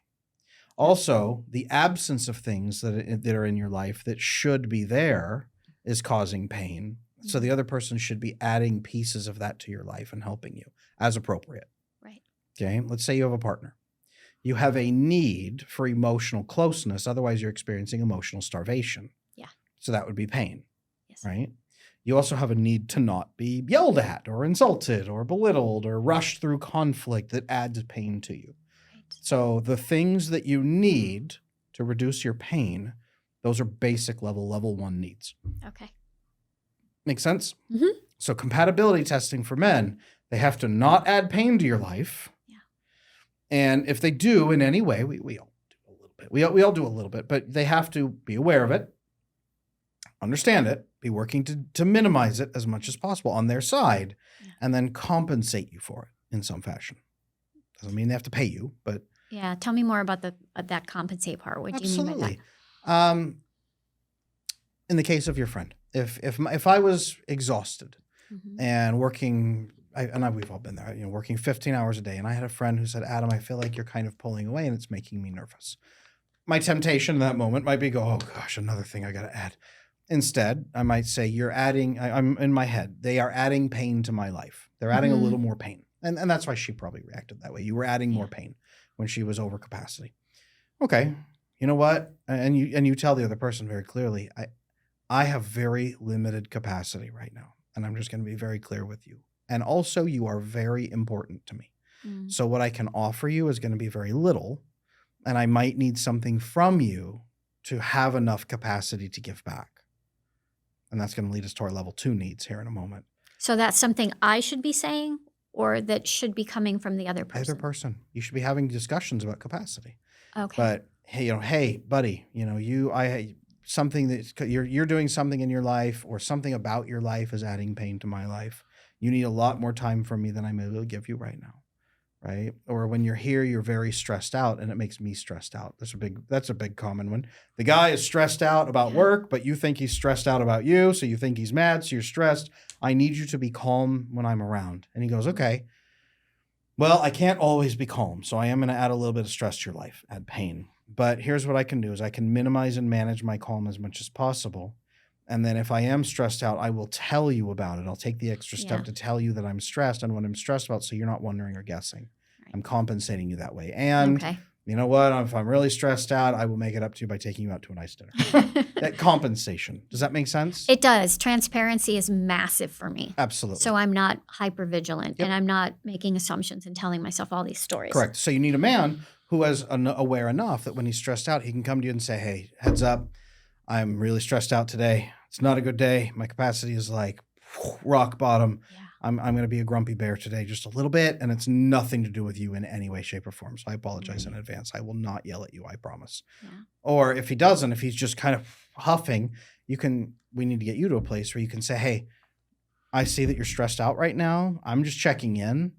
B: Also, the absence of things that are in your life that should be there is causing pain. So the other person should be adding pieces of that to your life and helping you as appropriate.
A: Right.
B: Okay. Let's say you have a partner. You have a need for emotional closeness. Otherwise, you're experiencing emotional starvation.
A: Yeah.
B: So that would be pain.
A: Yes.
B: Right. You also have a need to not be yelled at or insulted or belittled or rushed through conflict that adds pain to you. Right. So the things that you need to reduce your pain, those are basic level 1 needs.
A: Okay.
B: Make sense?
A: Mm-hmm.
B: So compatibility testing for men, they have to not add pain to your life.
A: Yeah. And
B: if they do in any way, we all do a little bit. We all do a little bit, but they have to be aware of it, understand it, be working to minimize it as much as possible on their side, and then compensate you for it in some fashion. Doesn't mean they have to pay you, but...
A: Yeah, tell me more about that compensate part. What do you mean by
B: that? In the case of your friend, if I was exhausted and working, we've all been there, working 15 hours a day, and I had a friend who said, Adam, I feel like you're kind of pulling away and it's making me nervous. My temptation in that moment might be oh gosh, another thing I got to add. Instead, I might say you're adding, I'm in my head, they are adding pain to my life. They're adding a little more pain. And that's why she probably reacted that way. You were adding more pain when she was over capacity. Okay, you know what? And you tell the other person very clearly, I have very limited capacity right now. And I'm just going to be very clear with you. And also, you are very important to me. So what I can offer you is going to be very little. And I might need something from you to have enough capacity to give back. And that's going to lead us to our level 2 needs here in a moment.
A: So that's something I should be saying, or that should be coming from the other person?
B: Either person. You should be having discussions about capacity.
A: Okay.
B: But hey, buddy, something that you're doing something in your life or something about your life is adding pain to my life. You need a lot more time from me than I'm able to give you right now. Right? Or when you're here, you're very stressed out and it makes me stressed out. That's a big common one. The guy is stressed out about work, but you think he's stressed out about you. So you think he's mad. So you're stressed. I need you to be calm when I'm around. And he goes, okay, well, I can't always be calm. So I am going to add a little bit of stress to your life, add pain. But here's what I can do is I can minimize and manage my calm as much as possible. And then if I am stressed out, I will tell you about it. I'll take the extra step to tell you that I'm stressed and what I'm stressed about so you're not wondering or guessing. Right. I'm compensating you that way. And you know what? If I'm really stressed out, I will make it up to you by taking you out to a nice dinner. That compensation. Does that make sense?
A: It does. Transparency is massive for me.
B: Absolutely.
A: So I'm not hypervigilant and I'm not making assumptions and telling myself all these stories.
B: Correct. So you need a man who is aware enough that when he's stressed out, he can come to you and say, hey, heads up. I'm really stressed out today. It's not a good day. My capacity is like rock bottom. Yeah. I'm going to be a grumpy bear today just a little bit, and it's nothing to do with you in any way, shape, or form. So I apologize in advance. I will not yell at you, I promise. Yeah. Or if he doesn't, if he's just kind of huffing, we need to get you to a place where you can say, hey, I see that you're stressed out right now. I'm just checking in.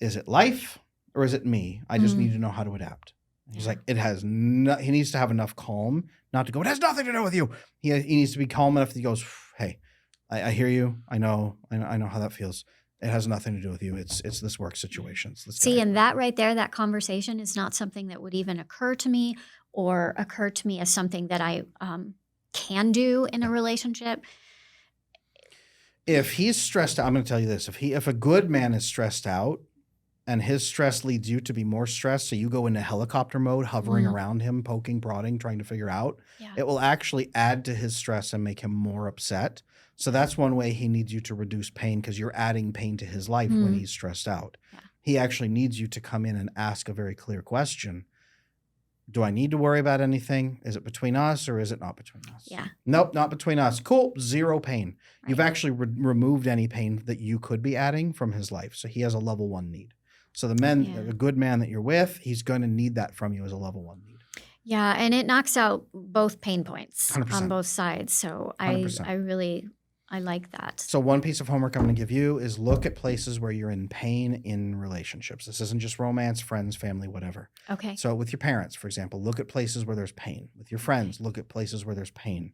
B: Is it life or is it me? I just need to know how to adapt. He's like, he needs to have enough calm not to go, it has nothing to do with you. He needs to be calm enough that he goes, hey, I hear you. I know how that feels. It has nothing to do with you. It's this work situation.
A: See, and that right there, that conversation is not something that would even occur to me as something that I can do in a relationship.
B: If he's stressed out, I'm going to tell you this. If a good man is stressed out, and his stress leads you to be more stressed, so you go into helicopter mode, hovering around him, poking, prodding, trying to figure out, it will actually add to his stress and make him more upset. So that's one way he needs you to reduce pain, because you're adding pain to his life when he's stressed out. Yeah. He actually needs you to come in and ask a very clear question. Do I need to worry about anything? Is it between us or is it not between us?
A: Yeah.
B: Nope, not between us. Cool, zero pain. Right. You've actually removed any pain that you could be adding from his life. So he has a level 1 need. So a good man that you're with, he's going to need that from you as a level 1 need.
A: Yeah, and it knocks out both pain points
B: 100%.
A: On both sides. So I like that.
B: So one piece of homework I'm going to give you is look at places where you're in pain in relationships. This isn't just romance, friends, family, whatever.
A: Okay.
B: So with your parents, for example, look at places where there's pain. With your friends, look at places where there's pain.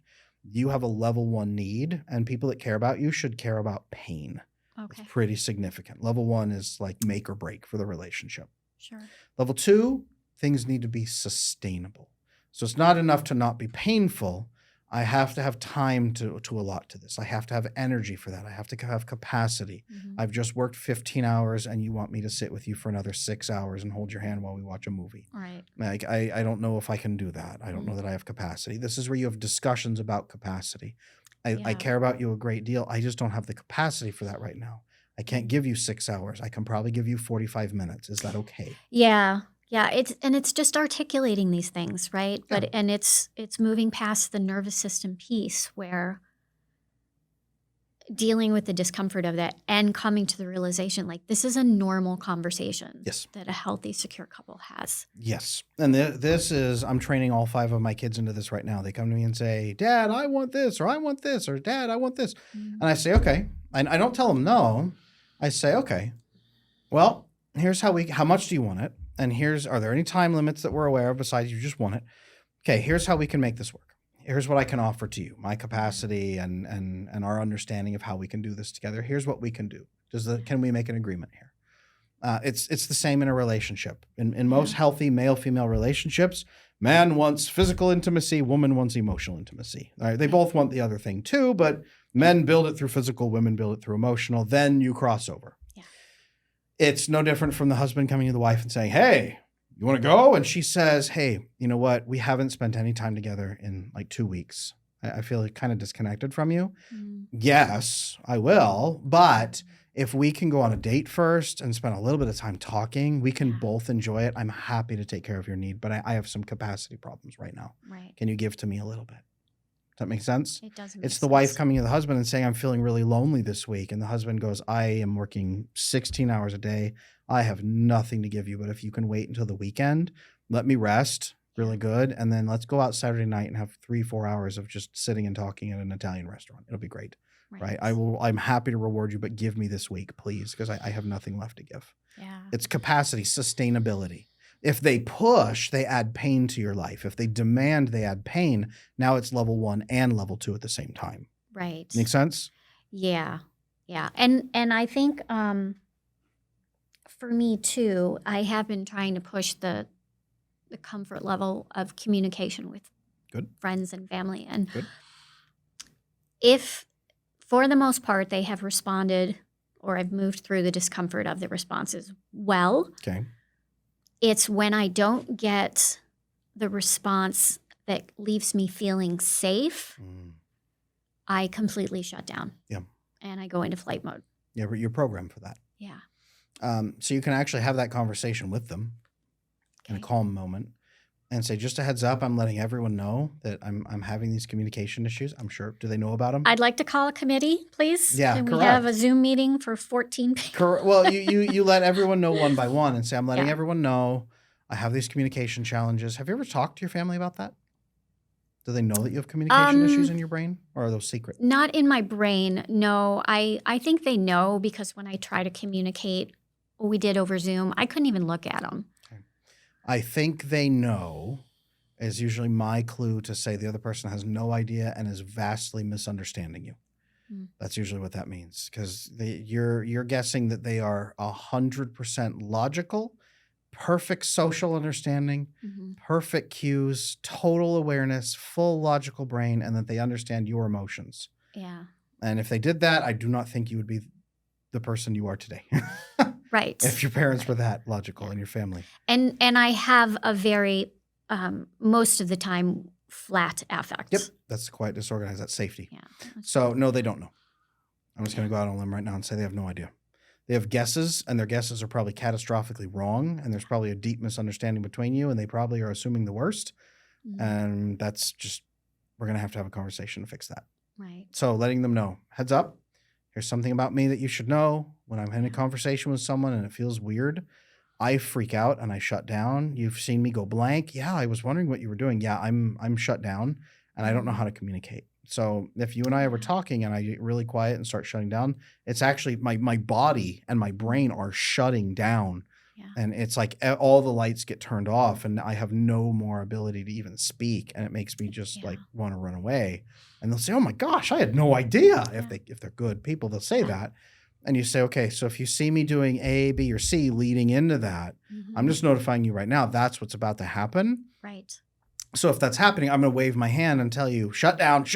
B: You have a level 1 need, and people that care about you should care about pain. Okay. It's pretty significant. Level 1 is like make or break for the relationship.
A: Sure.
B: Level 2 things need to be sustainable. So it's not enough to not be painful. I have to have time to allot to this. I have to have energy for that. I have to have capacity. I've just worked 15 hours and you want me to sit with you for another 6 hours and hold your hand while we watch a movie.
A: Right.
B: Like, I don't know if I can do that. I don't know that I have capacity. This is where you have discussions about capacity. I care about you a great deal. I just don't have the capacity for that right now. I can't give you 6 hours. I can probably give you 45 minutes. Is that okay?
A: Yeah. Yeah, it's just articulating these things, right? But and it's moving past the nervous system piece where dealing with the discomfort of that and coming to the realization like this is a normal conversation that a healthy, secure couple has.
B: Yes. And this is, I'm training all 5 of my kids into this right now. They come to me and say, Dad, I want this, or I want this, or Dad, I want this. And I say, okay. I don't tell them no. I say, okay, well, here's how much do you want it? And are there any time limits that we're aware of besides you just want it? Okay, here's how we can make this work. Here's what I can offer to you, my capacity and our understanding of how we can do this together. Here's what we can do. Can we make an agreement here? It's the same in a relationship. In most healthy male-female relationships, man wants physical intimacy, woman wants emotional intimacy. All right, they both want the other thing too, but men build it through physical, women build it through emotional. Then you cross over. It's no different from the husband coming to the wife and saying, hey, you want to go? And she says, hey, you know what? We haven't spent any time together in like 2 weeks. I feel kind of disconnected from you. Yes, I will. But if we can go on a date first and spend a little bit of time talking, we can both enjoy it. I'm happy to take care of your need, but I have some capacity problems right now.
A: Right.
B: Can you give to me a little bit? Does that make sense?
A: It does.
B: It's the wife coming to the husband and saying, I'm feeling really lonely this week. And the husband goes, I am working 16 hours a day. I have nothing to give you. But if you can wait until the weekend, let me rest really good. And then let's go out Saturday night and have 3-4 hours of just sitting and talking at an Italian restaurant. It'll be great. Right. I'm happy to reward you, but give me this week, please, because I have nothing left to give.
A: Yeah.
B: It's capacity, sustainability. If they push, they add pain to your life. If they demand, they add pain. Now it's level 1 and level 2 at the same time.
A: Right.
B: Make sense?
A: Yeah. Yeah. And I think for me too, I have been trying to push the comfort level of communication with friends and family. And if for the most part they have responded or I've moved through the discomfort of the responses well.
B: Okay.
A: It's when I don't get the response that leaves me feeling safe, I completely shut down.
B: Yeah.
A: And I go into flight mode.
B: Yeah, you're programmed for that.
A: Yeah.
B: So you can actually have that conversation with them in a calm moment and say, just a heads up, I'm letting everyone know that I'm having these communication issues. I'm sure. Do they know about them?
A: I'd like to call a committee, please.
B: Yeah,
A: Can
B: correct.
A: we have a Zoom meeting for 14 people?
B: Well, you let everyone know one by one and say, I'm letting everyone know I have these communication challenges. Have you ever talked to your family about that? Do they know that you have communication issues in your brain, or are those secret?
A: Not in my brain, no. I think they know because when I try to communicate, what we did over Zoom, I couldn't even look at them.
B: Okay. I think they know is usually my clue to say the other person has no idea and is vastly misunderstanding you. That's usually what that means, because you're guessing that they are 100% logical, perfect social understanding, perfect cues, total awareness, full logical brain, and that they understand your emotions.
A: Yeah.
B: And if they did that, I do not think you would be the person you are today.
A: Right.
B: If your parents were that logical in your family.
A: And I have a very, most of the time, flat affect.
B: Yep. That's quiet, disorganized. That's safety.
A: Yeah.
B: So, no, they don't know. I'm just going to go out on a limb right now and say they have no idea. They have guesses, and their guesses are probably catastrophically wrong, and there's probably a deep misunderstanding between you, and they probably are assuming the worst. And that's just, we're going to have a conversation to fix that.
A: Right.
B: So letting them know, heads up, here's something about me that you should know. When I'm in a conversation with someone and it feels weird, I freak out and I shut down. You've seen me go blank. Yeah, I was wondering what you were doing. Yeah, I'm shut down, and I don't know how to communicate. So if you and I were talking and I get really quiet and start shutting down, it's actually my body and my brain are shutting down. Yeah. And it's like all the lights get turned off and I have no more ability to even speak. And it makes me just like want to run away. And they'll say, oh my gosh, I had no idea. If they're good people, they'll say that. And you say, okay, so if you see me doing A, B, or C leading into that, I'm just notifying you right now. That's what's about to happen.
A: Right.
B: So if that's happening, I'm going to wave my hand and tell you, shut down,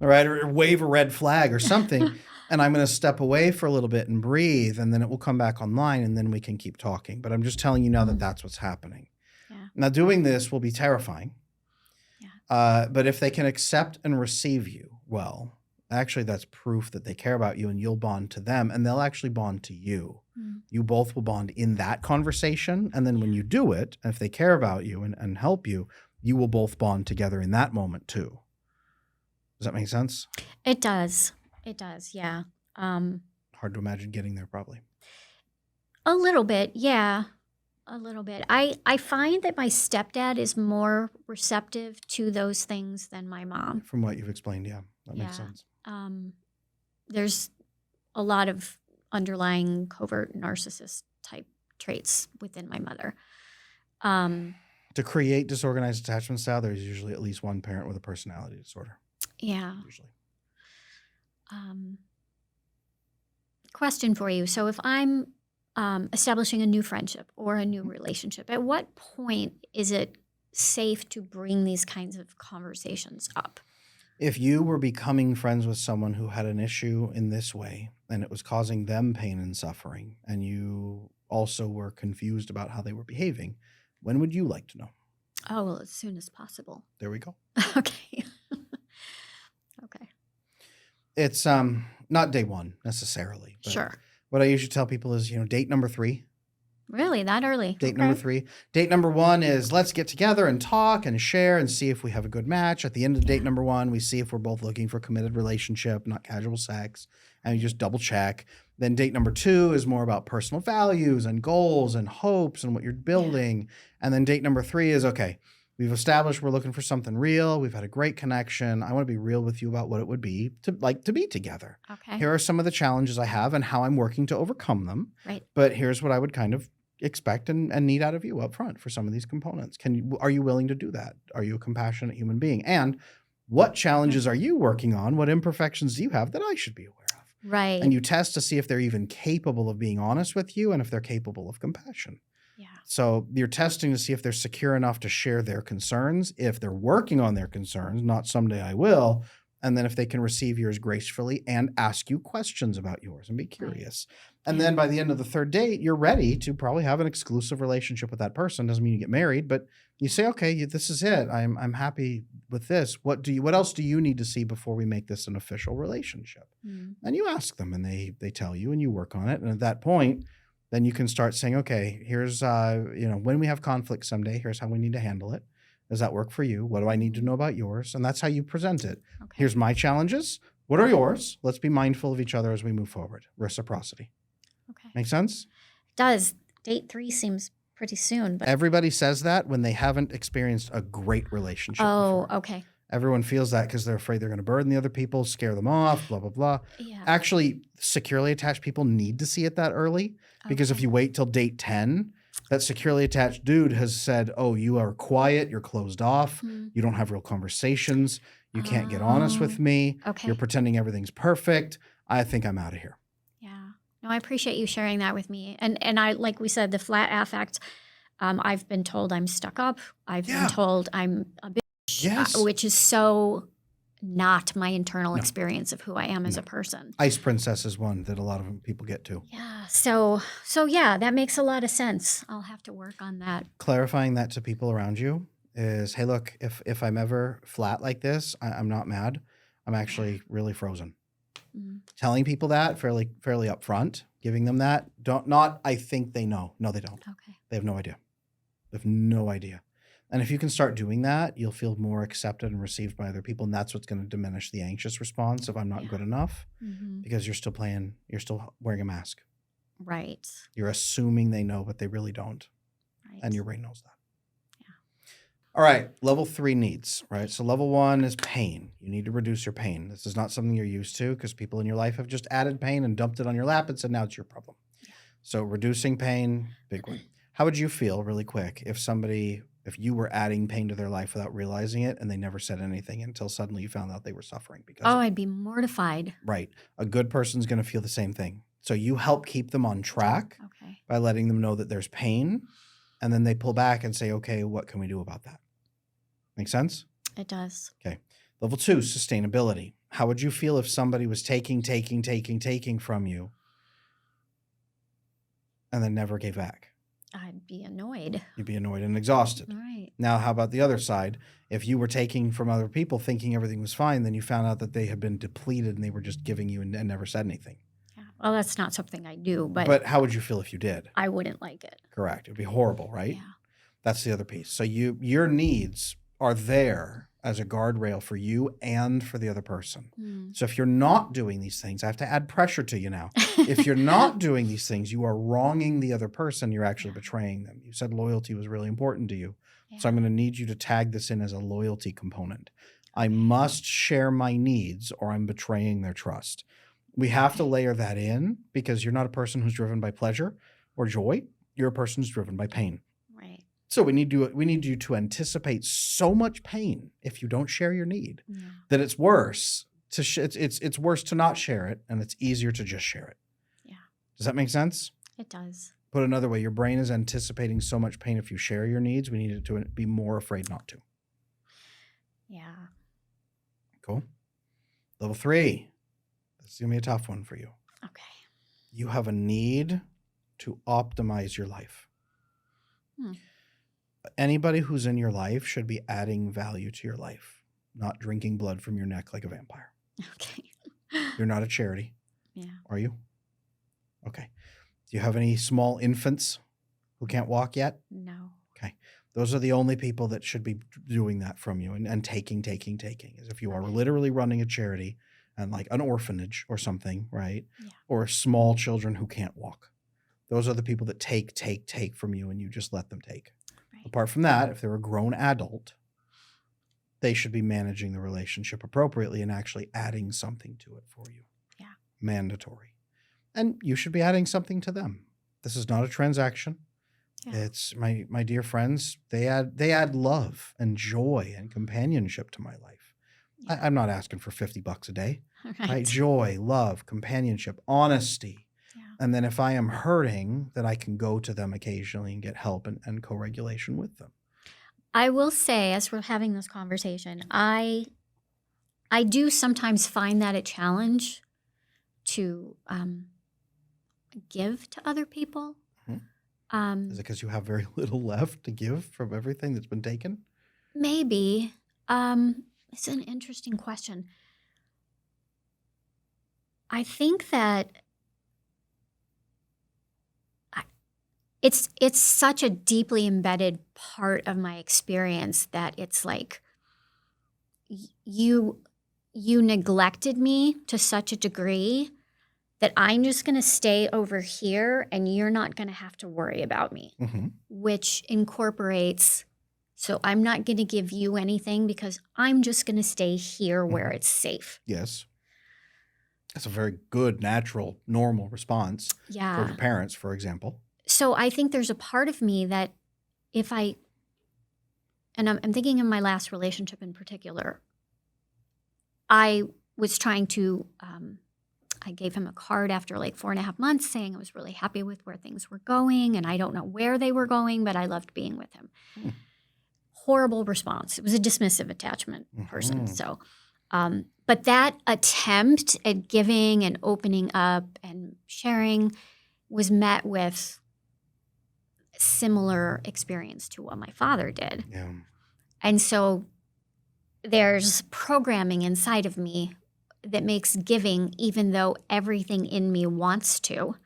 B: all right, or wave a red flag or something. And I'm going to step away for a little bit and breathe, and then it will come back online, and then we can keep talking. But I'm just telling you now that that's what's happening.
A: Yeah.
B: Now, doing this will be terrifying.
A: Yeah.
B: But if they can accept and receive you, well, actually, that's proof that they care about you, and you'll bond to them, and they'll actually bond to you. You both will bond in that conversation. And then when you do it, if they care about you and help you, you will both bond together in that moment too. Does that make sense?
A: It does. It does. Yeah.
B: Hard to imagine getting there probably.
A: A little bit. Yeah. A little bit. I find that my stepdad is more receptive to those things than my mom.
B: From what you've explained, yeah. That makes sense.
A: There's a lot of underlying covert narcissist type traits within my mother.
B: To create disorganized attachment style, there's usually at least one parent with a personality disorder.
A: Yeah.
B: Usually.
A: Question for you. So if I'm establishing a new friendship or a new relationship, at what point is it safe to bring these kinds of conversations up?
B: If you were becoming friends with someone who had an issue in this way and it was causing them pain and suffering, and you also were confused about how they were behaving, when would you like to know?
A: Oh, well, as soon as possible.
B: There we go.
A: Okay. Okay.
B: It's not day one necessarily. But
A: sure.
B: What I usually tell people is, date number 3.
A: Really? That early?
B: Date number 3. Date number 1 is let's get together and talk and share and see if we have a good match. At the end of date number 1, we see if we're both looking for committed relationship, not casual sex, and you just double check. Then date number 2 is more about personal values and goals and hopes and what you're building. And then date number 3 is, okay, we've established we're looking for something real. We've had a great connection. I want to be real with you about what it would be to be together.
A: Okay.
B: Here are some of the challenges I have and how I'm working to overcome them.
A: Right.
B: But here's what I would kind of expect and need out of you up front for some of these components. Are you willing to do that? Are you a compassionate human being? And what challenges are you working on? What imperfections do you have that I should be aware of?
A: Right.
B: And you test to see if they're even capable of being honest with you and if they're capable of compassion.
A: Yeah.
B: So you're testing to see if they're secure enough to share their concerns, if they're working on their concerns, not someday I will, and then if they can receive yours gracefully and ask you questions about yours and be curious. Right. And then by the end of the 3rd date, you're ready to probably have an exclusive relationship with that person. Doesn't mean you get married, but you say, okay, this is it. I'm happy with this. What else do you need to see before we make this an official relationship? And you ask them and they tell you and you work on it. And at that point, then you can start saying, okay, here's, when we have conflict someday, here's how we need to handle it. Does that work for you? What do I need to know about yours? And that's how you present it. Okay. Here's my challenges. What are yours? Let's be mindful of each other as we move forward. Reciprocity.
A: Okay.
B: Make sense?
A: It does. Date 3 seems pretty soon. But
B: everybody says that when they haven't experienced a great relationship before.
A: Okay.
B: Everyone feels that because they're afraid they're going to burden the other people, scare them off, blah, blah, blah.
A: Yeah.
B: Actually, securely attached people need to see it that early because if you wait till date 10, that securely attached dude has said, oh, you are quiet, you're closed off, you don't have real conversations, you can't get honest with me, you're pretending everything's perfect, I think I'm out of here.
A: Yeah. No, I appreciate you sharing that with me. And I, like we said, the flat affect, I've been told I'm stuck up. I've been told I'm a bitch, which is so not my internal experience of who I am as a person.
B: Ice Princess is one that a lot of people get to.
A: Yeah. So yeah, that makes a lot of sense. I'll have to work on that.
B: Clarifying that to people around you is, hey, look, if I'm ever flat like this, I'm not mad. I'm actually really frozen. Telling people that fairly upfront, giving them that. I think they know. No, they don't.
A: Okay.
B: They have no idea. They have no idea. And if you can start doing that, you'll feel more accepted and received by other people. And that's what's going to diminish the anxious response of I'm not good enough because you're still wearing a mask.
A: Right.
B: You're assuming they know, but they really don't.
A: Right.
B: And your brain knows that.
A: Yeah.
B: All right. Level 3 needs, right? So level 1 is pain. You need to reduce your pain. This is not something you're used to because people in your life have just added pain and dumped it on your lap and said, now it's your problem. Yeah. So reducing pain, big one. How would you feel really quick if you were adding pain to their life without realizing it and they never said anything until suddenly you found out they were suffering? Because
A: I'd be mortified.
B: Right. A good person's going to feel the same thing. So you help keep them on track by letting them know that there's pain, and then they pull back and say, okay, what can we do about that? Make sense?
A: It does.
B: Okay. Level 2, sustainability. How would you feel if somebody was taking from you and then never gave back?
A: I'd be annoyed.
B: You'd be annoyed and exhausted.
A: Right.
B: Now, how about the other side? If you were taking from other people thinking everything was fine, then you found out that they had been depleted and they were just giving you and never said anything.
A: Yeah. Well, that's not something I do,
B: But how would you feel if you did?
A: I wouldn't like it.
B: Correct. It would be horrible, right?
A: Yeah.
B: That's the other piece. So your needs are there as a guardrail for you and for the other person. So if you're not doing these things, I have to add pressure to you now. If you're not doing these things, you are wronging the other person. You're actually betraying them. You said loyalty was really important to you. Yeah. So I'm going to need you to tag this in as a loyalty component. I must share my needs or I'm betraying their trust. We have to layer that in because you're not a person who's driven by pleasure or joy. You're a person who's driven by pain.
A: Right.
B: So we need you to anticipate so much pain if you don't share your need that it's worse it's worse to not share it, and it's easier to just share it. Yeah. Does that make sense?
A: It does.
B: Put another way, your brain is anticipating so much pain if you share your needs. We need it to be more afraid not to.
A: Yeah.
B: Cool. Level 3. This is gonna be a tough one for you.
A: Okay.
B: You have a need to optimize your life. Anybody who's in your life should be adding value to your life, not drinking blood from your neck like a vampire.
A: Okay.
B: You're not a charity.
A: Yeah.
B: Are you? Okay. Do you have any small infants who can't walk yet?
A: No.
B: Okay. Those are the only people that should be doing that from you and taking. As if you are literally running a charity and like an orphanage or something, right? Yeah. Or small children who can't walk. Those are the people that take from you and you just let them take. Right. Apart from that, if they're a grown adult, they should be managing the relationship appropriately and actually adding something to it for you. Yeah. Mandatory. And you should be adding something to them. This is not a transaction. Yeah. It's my dear friends, they add love and joy and companionship to my life. Yeah. I'm not asking for $50 a day. Right? Joy, love, companionship, honesty. Yeah. And then if I am hurting, then I can go to them occasionally and get help and co-regulation with them.
A: I will say, as we're having this conversation, I do sometimes find that a challenge to give to other people.
B: Is it because you have very little left to give from everything that's been taken?
A: Maybe. It's an interesting question. I think that it's such a deeply embedded part of my experience that it's like you neglected me to such a degree that I'm just going to stay over here and you're not going to have to worry about me, which incorporates, so I'm not going to give you anything because I'm just going to stay here where it's safe.
B: Yes. That's a very good, natural, normal response for your parents, for example.
A: So I think there's a part of me that and I'm thinking of my last relationship in particular, I was trying to, I gave him a card after like 4.5 months saying I was really happy with where things were going and I don't know where they were going, but I loved being with him. Horrible response. It was a dismissive attachment person. So, but that attempt at giving and opening up and sharing was met with similar experience to what my father did. Yeah. And so there's programming inside of me that makes giving, even though everything in me wants to,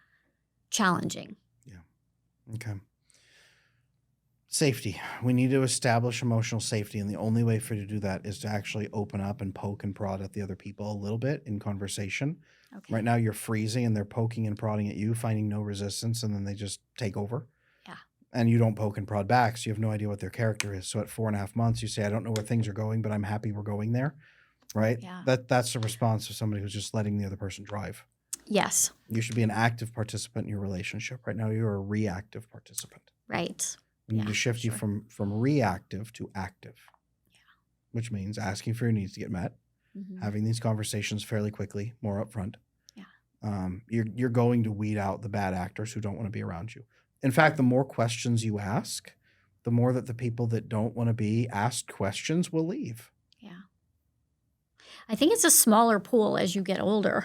A: challenging.
B: Yeah. Okay. Safety. We need to establish emotional safety, and the only way for you to do that is to actually open up and poke and prod at the other people a little bit in conversation. Okay. Right now you're freezing and they're poking and prodding at you, finding no resistance, and then they just take over. Yeah. And you don't poke and prod back, so you have no idea what their character is. So at 4.5 months, you say, I don't know where things are going, but I'm happy we're going there. Right? Yeah. That's the response of somebody who's just letting the other person drive.
A: Yes.
B: You should be an active participant in your relationship. Right now, you're a reactive participant.
A: Right.
B: We need to shift you from reactive to active. Yeah. Which means asking for your needs to get met, having these conversations fairly quickly, more upfront. Yeah. you're going to weed out the bad actors who don't want to be around you. In fact, the more questions you ask, the more that the people that don't want to be asked questions will leave.
A: Yeah. I think it's a smaller pool as you get older.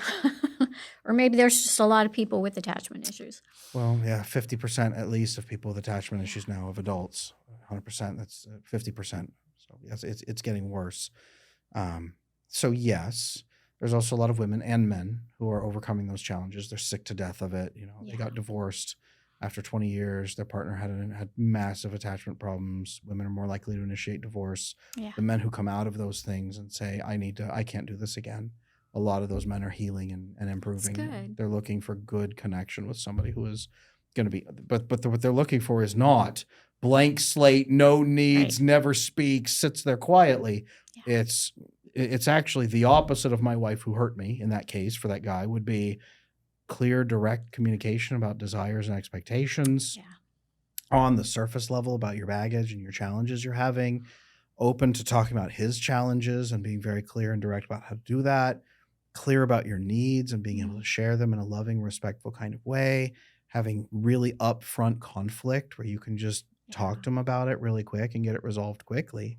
A: Or maybe there's just a lot of people with attachment issues.
B: Well, yeah, 50% at least of people with attachment issues now of adults. 100%, that's 50%. So yes, it's getting worse. So yes, there's also a lot of women and men who are overcoming those challenges. They're sick to death of it. They got divorced after 20 years. Their partner had massive attachment problems. Women are more likely to initiate divorce.
A: Yeah.
B: The men who come out of those things and say, I can't do this again. A lot of those men are healing and improving.
A: That's good.
B: They're looking for good connection with somebody who is going to be, but what they're looking for is not blank slate, no needs, never speaks, sits there quietly. Yeah. It's actually the opposite of my wife who hurt me in that case. For that guy would be clear, direct communication about desires and expectations on the surface level about your baggage and your challenges you're having, open to talking about his challenges and being very clear and direct about how to do that, clear about your needs and being able to share them in a loving, respectful kind of way, having really upfront conflict where you can just talk to him about it really quick and get it resolved quickly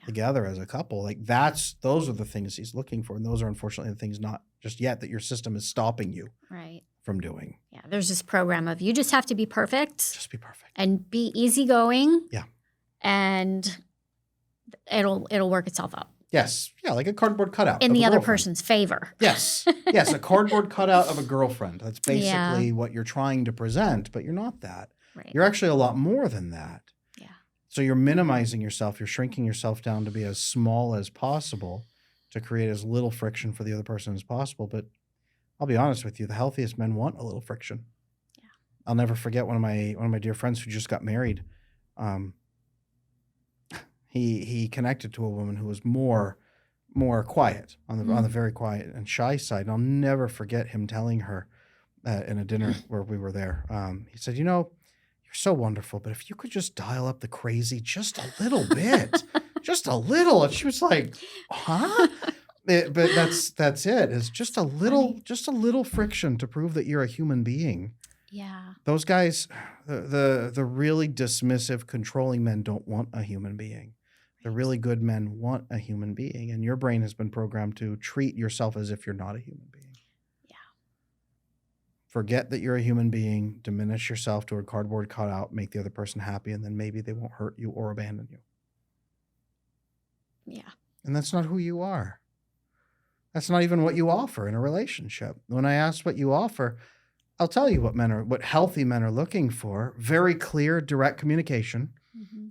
B: together as a couple. Like those are the things he's looking for. And those are unfortunately the things not just yet that your system is stopping you from doing.
A: Yeah. There's this program of you just have to be perfect.
B: Just be perfect.
A: And be easygoing.
B: Yeah.
A: And it'll work itself out.
B: Yes. Yeah, like a cardboard cutout.
A: In the other person's favor.
B: Yes. Yes, a cardboard cutout of a girlfriend. That's basically what you're trying to present, but you're not that.
A: Right.
B: You're actually a lot more than that.
A: Yeah.
B: So you're minimizing yourself. You're shrinking yourself down to be as small as possible to create as little friction for the other person as possible. But I'll be honest with you, the healthiest men want a little friction. Yeah. I'll never forget one of my dear friends who just got married. He connected to a woman who was more quiet on the very quiet and shy side. And I'll never forget him telling her in a dinner where we were there. He said, you're so wonderful, but if you could just dial up the crazy just a little bit, just a little. And she was like, huh? But that's it. It's just a little friction to prove that you're a human being.
A: Yeah.
B: Those guys, the really dismissive, controlling men don't want a human being. The really good men want a human being, and your brain has been programmed to treat yourself as if you're not a human being.
A: Yeah.
B: Forget that you're a human being, diminish yourself to a cardboard cutout, make the other person happy, and then maybe they won't hurt you or abandon you.
A: Yeah.
B: And that's not who you are. That's not even what you offer in a relationship. When I ask what you offer, I'll tell you what healthy men are looking for. Very clear, direct communication.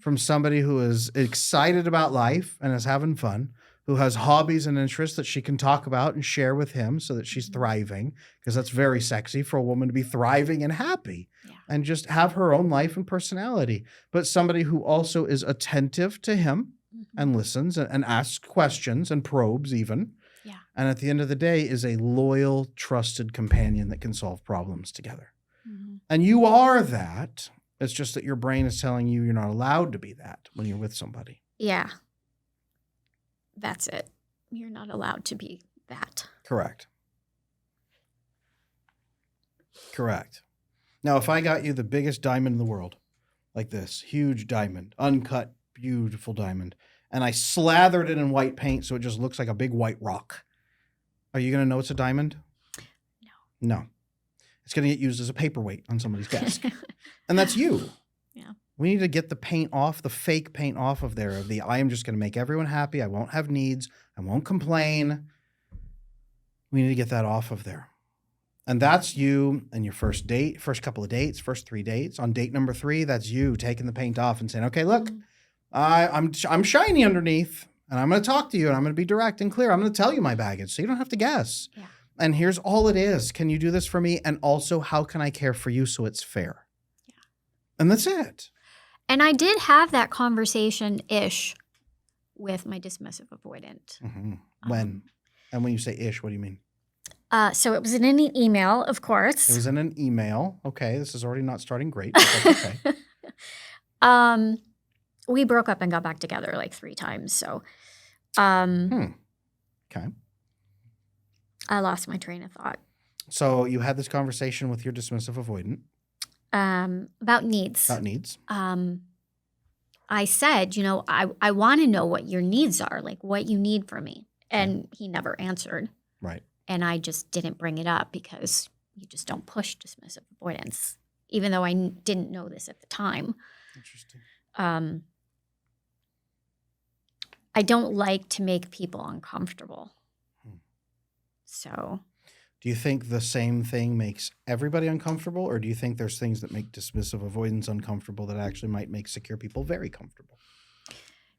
B: From somebody who is excited about life and is having fun, who has hobbies and interests that she can talk about and share with him so that she's thriving, because that's very sexy for a woman to be thriving and happy and just have her own life and personality. But somebody who also is attentive to him and listens and asks questions and probes even. Yeah. And at the end of the day is a loyal, trusted companion that can solve problems together. And you are that. It's just that your brain is telling you you're not allowed to be that when you're with somebody.
A: Yeah. That's it. You're not allowed to be that.
B: Correct. Now, if I got you the biggest diamond in the world, like this, huge diamond, uncut, beautiful diamond, and I slathered it in white paint so it just looks like a big white rock, are you going to know it's a diamond? No. It's going to get used as a paperweight on somebody's desk. And that's you. Yeah. We need to get the paint off, the fake paint off of there. I am just going to make everyone happy. I won't have needs. I won't complain. We need to get that off of there. And that's you and your first couple of dates, first 3 dates. On date number 3, that's you taking the paint off and saying, okay, look, I'm shiny underneath and I'm going to talk to you and I'm going to be direct and clear. I'm going to tell you my baggage so you don't have to guess. Yeah. And here's all it is. Can you do this for me? And also, how can I care for you so it's fair? Yeah. And that's it.
A: And I did have that conversation-ish with my dismissive avoidant.
B: When? And when you say ish, what do you mean?
A: So it was in an email, of course.
B: It was in an email. Okay, this is already not starting great. But that's
A: okay. We broke up and got back together like 3 times. So,
B: okay.
A: I lost my train of thought.
B: So you had this conversation with your dismissive avoidant.
A: About needs.
B: About needs.
A: I said, I want to know what your needs are, like what you need from me. And he never answered.
B: Right.
A: And I just didn't bring it up because you just don't push dismissive avoidance, even though I didn't know this at the time.
B: Interesting.
A: I don't like to make people uncomfortable. So.
B: Do you think the same thing makes everybody uncomfortable, or do you think there's things that make dismissive avoidance uncomfortable that actually might make secure people very comfortable?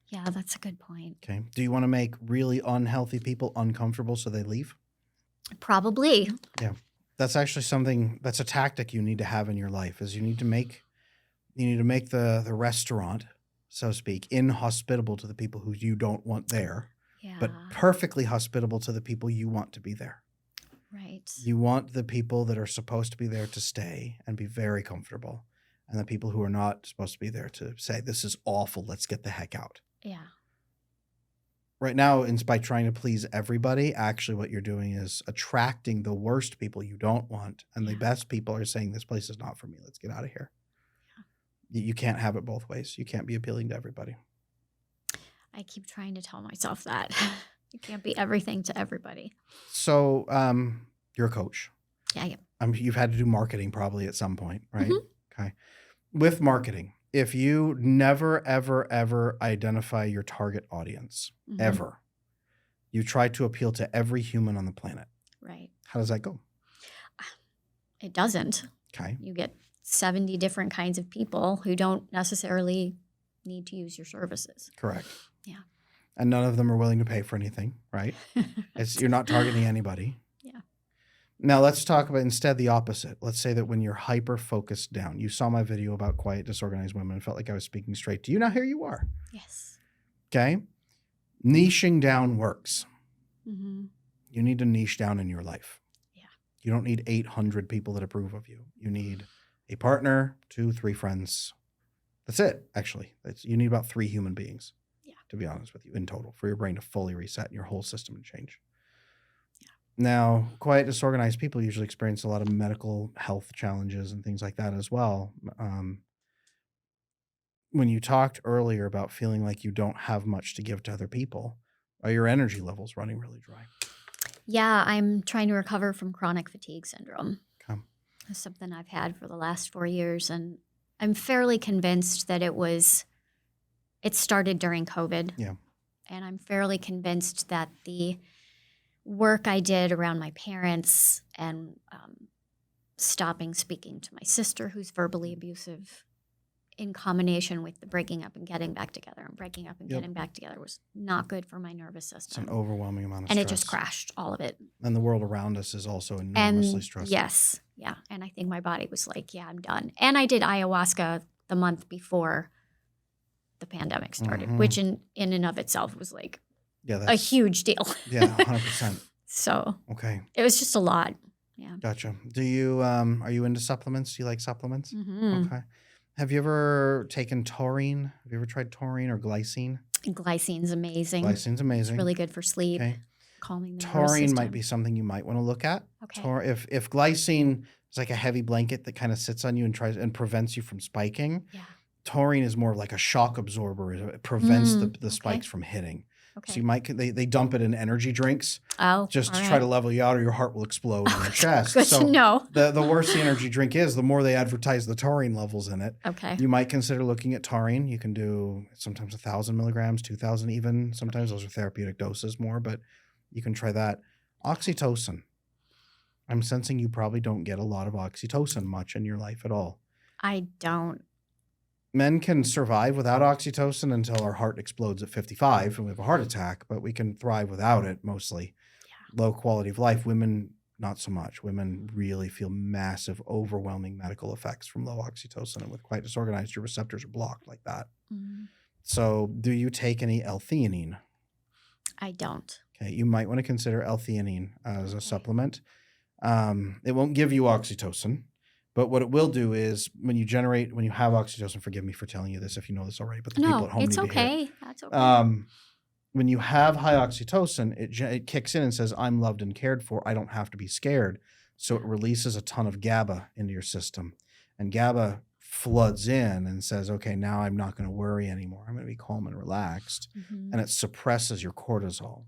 A: Yeah, that's a good point.
B: Okay. Do you want to make really unhealthy people uncomfortable so they leave?
A: Probably.
B: Yeah. That's actually that's a tactic you need to have in your life, is you need to make the restaurant, so to speak, inhospitable to the people who you don't want there, but perfectly hospitable to the people you want to be there.
A: Right.
B: You want the people that are supposed to be there to stay and be very comfortable, and the people who are not supposed to be there to say, this is awful, let's get the heck out.
A: Yeah.
B: Right now, by trying to please everybody, actually what you're doing is attracting the worst people you don't want, and the best people are saying, this place is not for me, let's get out of here. Yeah. You can't have it both ways. You can't be appealing to everybody.
A: I keep trying to tell myself that. You can't be everything to everybody.
B: So you're a coach.
A: Yeah, I
B: am. You've had to do marketing probably at some point, right?
A: Mm-hmm.
B: Okay. With marketing, if you never, ever, ever identify your target audience, ever, you try to appeal to every human on the planet.
A: Right.
B: How does that go?
A: It doesn't.
B: Okay.
A: You get 70 different kinds of people who don't necessarily need to use your services.
B: Correct.
A: Yeah.
B: And none of them are willing to pay for anything, right? You're not targeting anybody.
A: Yeah.
B: Now let's talk about instead the opposite. Let's say that when you're hyper-focused down, you saw my video about quiet, disorganized women and felt like I was speaking straight to you. Now here you are.
A: Yes.
B: Okay? Niching down works.
A: Mm-hmm.
B: You need to niche down in your life.
A: Yeah.
B: You don't need 800 people that approve of you. You need a partner, 2, 3 friends. That's it, actually. You need about 3 human beings. To be honest with you, in total, for your brain to fully reset and your whole system to change. Yeah. Now, quiet, disorganized people usually experience a lot of medical health challenges and things like that as well. When you talked earlier about feeling like you don't have much to give to other people, are your energy levels running really dry?
A: Yeah, I'm trying to recover from chronic fatigue syndrome.
B: Okay.
A: It's something I've had for the last 4 years, and I'm fairly convinced that it started during COVID.
B: Yeah.
A: And I'm fairly convinced that the work I did around my parents and stopping speaking to my sister, who's verbally abusive, in combination with the breaking up and getting back together and breaking up and getting back together, was not good for my nervous system.
B: It's an overwhelming amount of
A: stress.
B: stress.
A: And it just crashed, all of it.
B: And the world around us is also enormously stressful.
A: Yes. Yeah. And I think my body was like, yeah, I'm done. And I did ayahuasca the month before the pandemic started, which in and of itself was like a huge deal.
B: Yeah, 100%.
A: So
B: okay,
A: it was just a lot. Yeah.
B: Gotcha. Do you are you into supplements? Do you like supplements?
A: Mm-hmm.
B: Okay. Have you ever taken taurine? Have you ever tried taurine or glycine?
A: Glycine's amazing.
B: Glycine's amazing.
A: It's really good for sleep.
B: Okay.
A: Calming the nervous
B: taurine
A: system.
B: might be something you might want to look at.
A: Okay.
B: If glycine is like a heavy blanket that kind of sits on you and prevents you from spiking.
A: Yeah.
B: Taurine is more like a shock absorber. It prevents the spikes from hitting. Okay. So you might they dump it in energy drinks just to try to level you out, or your heart will explode in your chest.
A: Good to know.
B: The worse the energy drink is, the more they advertise the taurine levels in it.
A: Okay.
B: You might consider looking at taurine. You can do sometimes 1,000 milligrams, 2,000 even. Sometimes those are therapeutic doses more, but you can try that. Oxytocin. I'm sensing you probably don't get a lot of oxytocin much in your life at all.
A: I don't.
B: Men can survive without oxytocin until our heart explodes at 55 and we have a heart attack, but we can thrive without it mostly. Yeah. Low quality of life. Women, not so much. Women really feel massive, overwhelming medical effects from low oxytocin. And with quiet disorganized, your receptors are blocked like that. Mm-hmm. So do you take any L-theanine?
A: I don't.
B: Okay. You might want to consider L-theanine as a supplement. It won't give you oxytocin. But what it will do is when you have oxytocin, forgive me for telling you this if you know this already, but the people at home need to hear it.
A: That's okay.
B: When you have high oxytocin, it kicks in and says, I'm loved and cared for. I don't have to be scared. So it releases a ton of GABA into your system. And GABA floods in and says, okay, now I'm not going to worry anymore. I'm going to be calm and relaxed. And it suppresses your cortisol.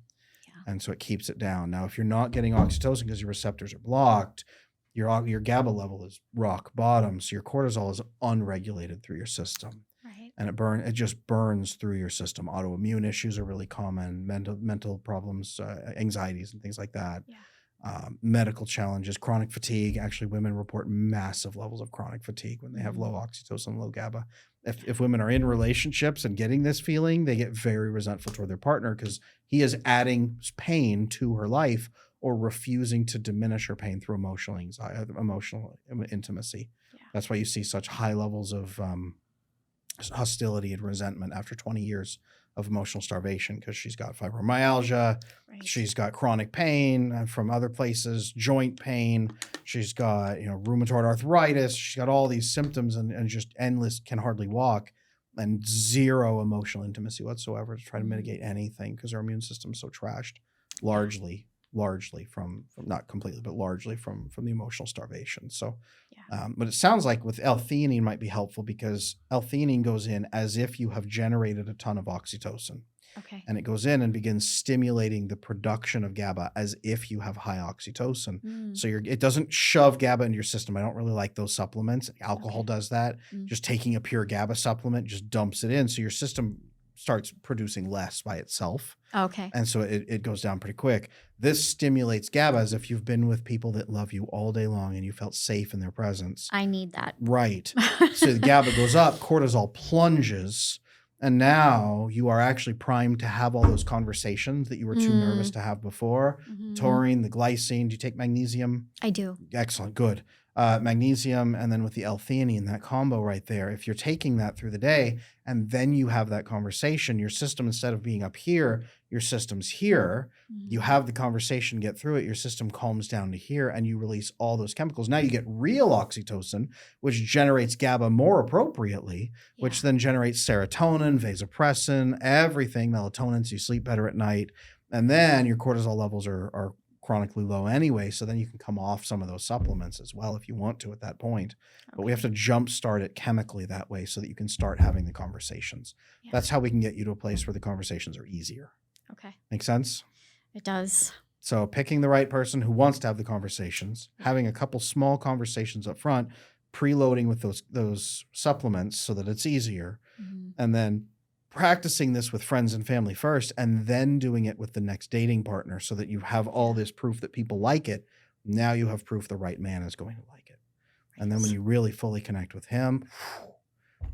B: And so it keeps it down. Now, if you're not getting oxytocin because your receptors are blocked, your GABA level is rock bottom. So your cortisol is unregulated through your system.
A: Right.
B: And it just burns through your system. Autoimmune issues are really common, mental problems, anxieties and things like that. Medical challenges, chronic fatigue. Actually, women report massive levels of chronic fatigue when they have low oxytocin, low GABA. If women are in relationships and getting this feeling, they get very resentful toward their partner because he is adding pain to her life or refusing to diminish her pain through emotional intimacy. That's why you see such high levels of hostility and resentment after 20 years of emotional starvation, because she's got fibromyalgia, she's got chronic pain from other places, joint pain, she's got rheumatoid arthritis, she's got all these symptoms and just endless, can hardly walk, and zero emotional intimacy whatsoever to try to mitigate anything because our immune system's so trashed, largely from not completely, but largely from the emotional starvation. So, but it sounds like with L-theanine might be helpful because L-theanine goes in as if you have generated a ton of oxytocin.
A: Okay.
B: And it goes in and begins stimulating the production of GABA as if you have high oxytocin. So it doesn't shove GABA into your system. I don't really like those supplements. Alcohol does that. Just taking a pure GABA supplement just dumps it in. So your system starts producing less by itself.
A: Okay.
B: And so it goes down pretty quick. This stimulates GABA as if you've been with people that love you all day long and you felt safe in their presence.
A: I need that.
B: Right. So the GABA goes up, cortisol plunges, and now you are actually primed to have all those conversations that you were too nervous to have before. Taurine, the glycine. Do you take magnesium?
A: I do.
B: Excellent. Good. Magnesium, and then with the L-theanine, that combo right there, if you're taking that through the day and then you have that conversation, your system, instead of being up here, your system's here, you have the conversation, get through it, your system calms down to here, and you release all those chemicals. Now you get real oxytocin, which generates GABA more appropriately, which then generates serotonin, vasopressin, everything, melatonin, so you sleep better at night. And then your cortisol levels are chronically low anyway, so then you can come off some of those supplements as well if you want to at that point. But we have to jumpstart it chemically that way so that you can start having the conversations. That's how we can get you to a place where the conversations are easier.
A: Okay.
B: Make sense?
A: It does.
B: So picking the right person who wants to have the conversations, having a couple small conversations up front, preloading with those supplements so that it's easier, and then practicing this with friends and family first, and then doing it with the next dating partner so that you have all this proof that people like it. Now you have proof the right man is going to like it. And then when you really fully connect with him,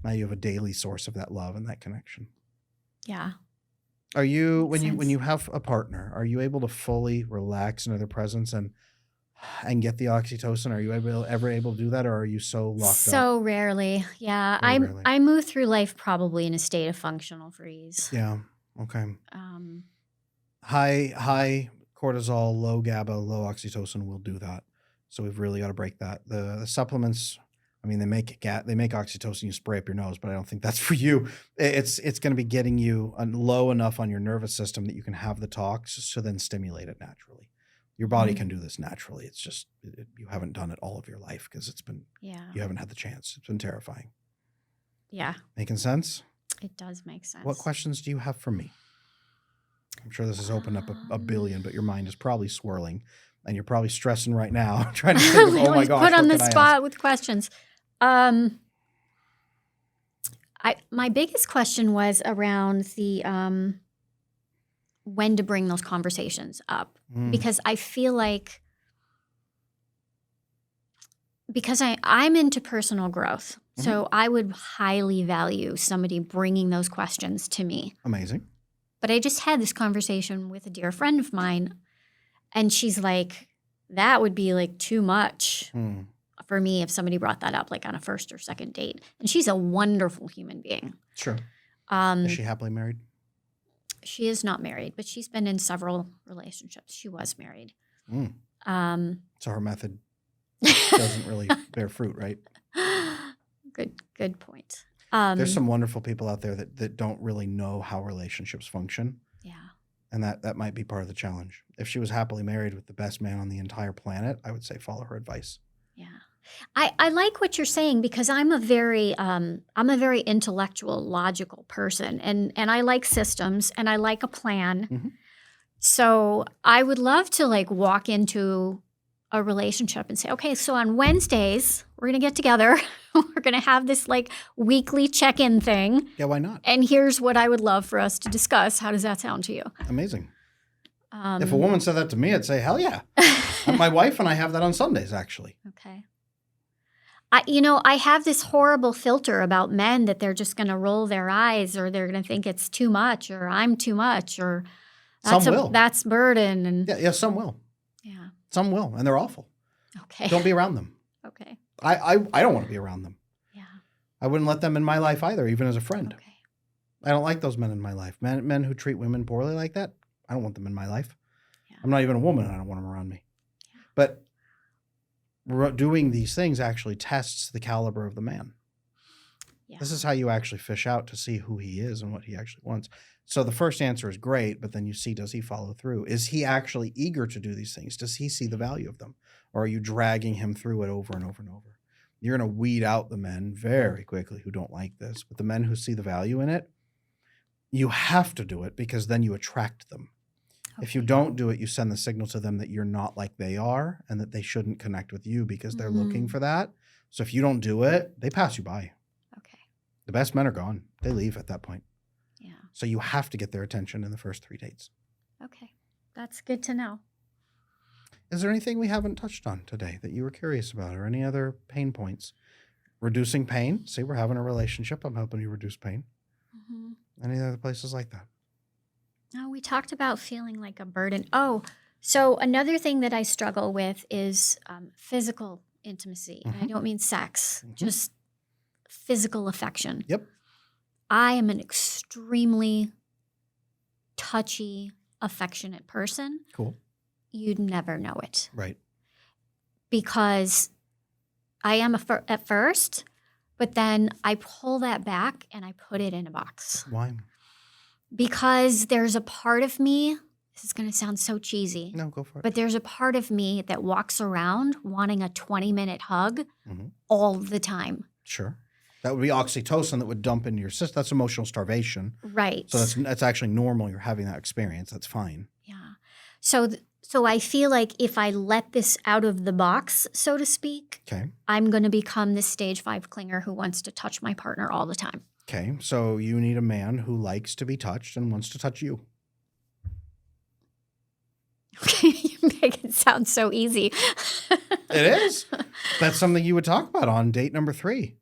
B: now you have a daily source of that love and that connection.
A: Yeah.
B: Are you, when you have a partner, are you able to fully relax into their presence and get the oxytocin? Are you ever able to do that, or are you so locked up?
A: So rarely. Yeah.
B: Very rarely.
A: I move through life probably in a state of functional freeze.
B: Yeah. Okay. High cortisol, low GABA, low oxytocin will do that. So we've really got to break that. The supplements, I mean, they make oxytocin, you spray up your nose, but I don't think that's for you. It's going to be getting you low enough on your nervous system that you can have the talks, so then stimulate it naturally. Your body can do this naturally. It's just you haven't done it all of your life because you haven't had the chance. It's been terrifying.
A: Yeah.
B: Making sense?
A: It does make sense.
B: What questions do you have for me? I'm sure this has opened up a billion, but your mind is probably swirling, and you're probably stressing right now, trying to think of, oh my gosh,
A: put on the
B: what can I
A: spot
B: ask?
A: with questions. My biggest question was around the when to bring those conversations up, because I feel like I'm into personal growth, so I would highly value somebody bringing those questions to me.
B: Amazing.
A: But I just had this conversation with a dear friend of mine, and she's like, that would be like too much for me if somebody brought that up like on a first or second date. And she's a wonderful human being.
B: Sure. Is she happily married?
A: She is not married, but she's been in several relationships. She was married.
B: So her method doesn't really bear fruit, right?
A: Good point.
B: There's some wonderful people out there that don't really know how relationships function.
A: Yeah.
B: And that might be part of the challenge. If she was happily married with the best man on the entire planet, I would say follow her advice.
A: Yeah. I like what you're saying because I'm a very intellectual, logical person, and I like systems and I like a plan.
B: Mm-hmm.
A: So I would love to like walk into a relationship and say, okay, so on Wednesdays we're gonna get together. We're gonna have this like weekly check-in thing.
B: Yeah, why not?
A: And here's what I would love for us to discuss. How does that sound to you?
B: Amazing. If a woman said that to me, I'd say, hell yeah. My wife and I have that on Sundays, actually.
A: Okay. I have this horrible filter about men that they're just going to roll their eyes or they're going to think it's too much or I'm too much or that's burden. And
B: yeah, some will.
A: Yeah.
B: Some will, and they're awful.
A: Okay.
B: Don't be around them.
A: Okay.
B: I don't want to be around them.
A: Yeah.
B: I wouldn't let them in my life either, even as a friend.
A: Okay.
B: I don't like those men in my life. Men who treat women poorly like that, I don't want them in my life.
A: Yeah.
B: I'm not even a woman and I don't want them around me. Yeah. But doing these things actually tests the caliber of the man. Yeah. This is how you actually fish out to see who he is and what he actually wants. So the first answer is great, but then you see, does he follow through? Is he actually eager to do these things? Does he see the value of them? Or are you dragging him through it over and over and over? You're going to weed out the men very quickly who don't like this. But the men who see the value in it, you have to do it because then you attract them. Okay. If you don't do it, you send the signal to them that you're not like they are and that they shouldn't connect with you because they're looking for that. So if you don't do it, they pass you by.
A: Okay.
B: The best men are gone. They leave at that point.
A: Yeah.
B: So you have to get their attention in the first 3 dates.
A: Okay. That's good to know.
B: Is there anything we haven't touched on today that you were curious about or any other pain points? Reducing pain. See, we're having a relationship. I'm helping you reduce pain. Mm-hmm. Any other places like that?
A: No, we talked about feeling like a burden. Oh, so another thing that I struggle with is physical intimacy. Mm-hmm. And I don't mean sex, just physical affection.
B: Yep.
A: I am an extremely touchy, affectionate person.
B: Cool.
A: You'd never know it.
B: Right.
A: Because I am at first, but then I pull that back and I put it in a box.
B: Why?
A: Because there's a part of me, this is going to sound so cheesy.
B: No, go for it.
A: But there's a part of me that walks around wanting a 20-minute hug all the time.
B: Sure. That would be oxytocin that would dump into your system. That's emotional starvation.
A: Right.
B: So that's actually normal. You're having that experience. That's fine.
A: Yeah. So I feel like if I let this out of the box, so to speak, I'm going to become this stage 5 clinger who wants to touch my partner all the time.
B: Okay. So you need a man who likes to be touched and wants to touch you.
A: Okay. You make it sound so easy.
B: It is. That's something you would talk about on date number 3.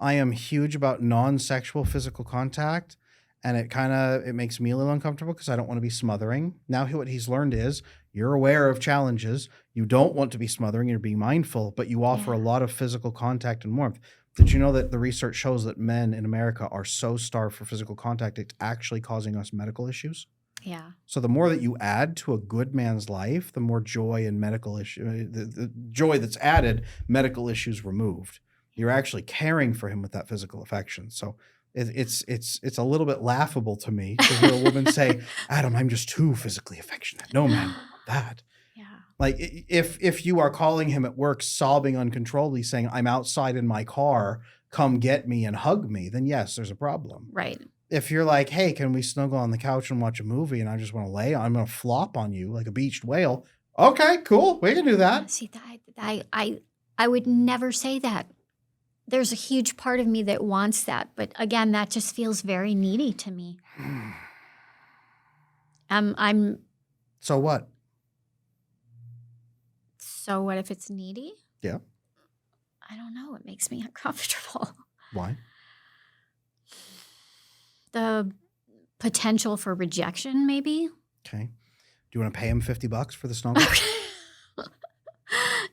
B: I am huge about non-sexual physical contact, and it makes me a little uncomfortable because I don't want to be smothering. Now what he's learned is you're aware of challenges. You don't want to be smothering. You're being mindful, but you offer a lot of physical contact and warmth. Did you know that the research shows that men in America are so starved for physical contact, it's actually causing us medical issues?
A: Yeah.
B: So the more that you add to a good man's life, the more joy and medical the joy that's added, medical issues removed. You're actually caring for him with that physical affection. So it's a little bit laughable to me to hear a woman say, Adam, I'm just too physically affectionate. No, man, that. Yeah. Like if you are calling him at work sobbing uncontrollably saying, I'm outside in my car, come get me and hug me, then yes, there's a problem.
A: Right.
B: If you're like, hey, can we snuggle on the couch and watch a movie and I just want to I'm going to flop on you like a beached whale. Okay, cool. We can do that.
A: See, I would never say that. There's a huge part of me that wants that. But again, that just feels very needy to me.
B: So what?
A: So what if it's needy?
B: Yeah.
A: I don't know. It makes me uncomfortable.
B: Why?
A: The potential for rejection, maybe.
B: Okay. Do you want to pay him $50 for the snuggle?